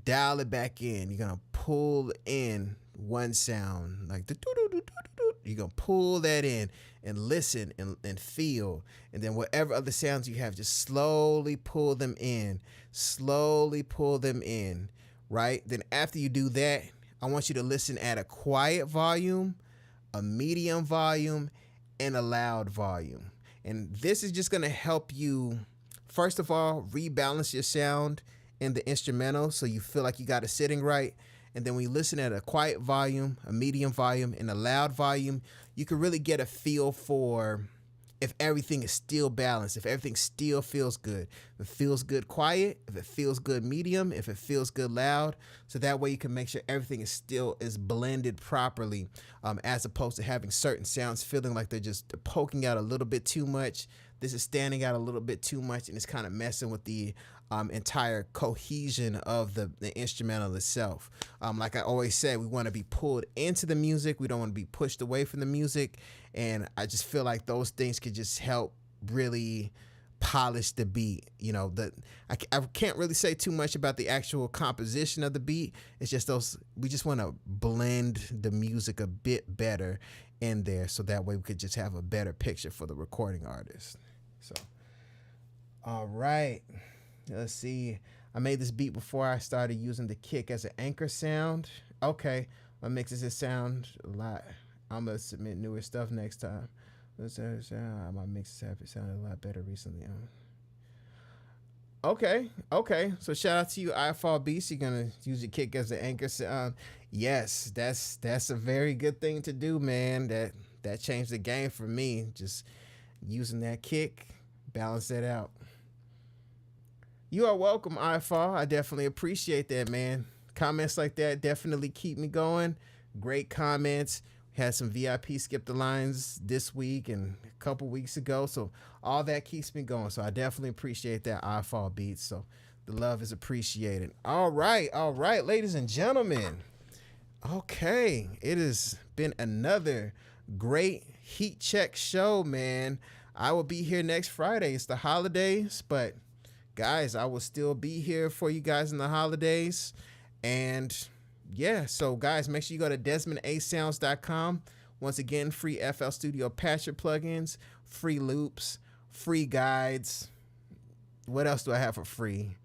dial it back in. You're gonna pull in one sound, like the doo-doo-doo-doo-doo. You're gonna pull that in and listen and feel. And then whatever other sounds you have, just slowly pull them in. Slowly pull them in, right? Then after you do that, I want you to listen at a quiet volume, a medium volume, and a loud volume. And this is just gonna help you, first of all, rebalance your sound in the instrumental so you feel like you got it sitting right. And then when you listen at a quiet volume, a medium volume, and a loud volume, you can really get a feel for if everything is still balanced, if everything still feels good. If it feels good quiet, if it feels good medium, if it feels good loud. So that way you can make sure everything is blended properly, as opposed to having certain sounds feeling like they're poking out a little bit too much. This is standing out a little bit too much, and it's kind of messing with the entire cohesion of the instrumental itself. Like I always say, we want to be pulled into the music. We don't want to be pushed away from the music. And I just feel like those things could just help really polish the beat. I can't really say too much about the actual composition of the beat. It's just we just want to blend the music a bit better in there, so that way we could just have a better picture for the recording artist. So, all right. Let's see. I made this beat before I started using the kick as an anchor sound. Okay. My mixes it sound a lot. I'm going to submit newer stuff next time. My mixes have sounded a lot better recently. Okay. So shout out to you, I Fall Beats. You're going to use your kick as an anchor sound. Yes, that's a very good thing to do, man. That changed the game for me. Just using that kick, balance that out. You are welcome, iFall. I definitely appreciate that, man. Comments like that definitely keep me going. Great comments. Had some VIP skip the lines this week and a couple weeks ago. So all that keeps me going. So I definitely appreciate that, iFall Beats. So the love is appreciated. All right, ladies and gentlemen. Okay, it has been another great Heat Check show, man. I will be here next Friday. It's the holidays, but guys, I will still be here for you guys in the holidays. And yeah, so guys, make sure you go to DesmondASounds.com. Once again, free FL Studio Patcher plugins, free loops, free guides. What else do I have for free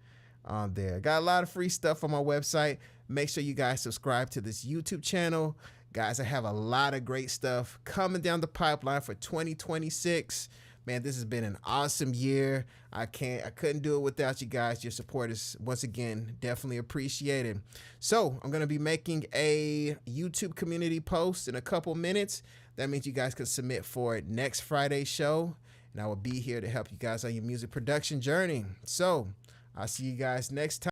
on there? Got a lot of free stuff on my website. Make sure you guys subscribe to this YouTube channel. Guys, I have a lot of great stuff coming down the pipeline for 2026. Man, this has been an awesome year. I couldn't do it without you guys. Your support is, once again, definitely appreciated. So I'm going to be making a YouTube community post in a couple minutes. That means you guys can submit for next Friday's show, and I will be here to help you guys on your music production journey. So I'll see you guys next time.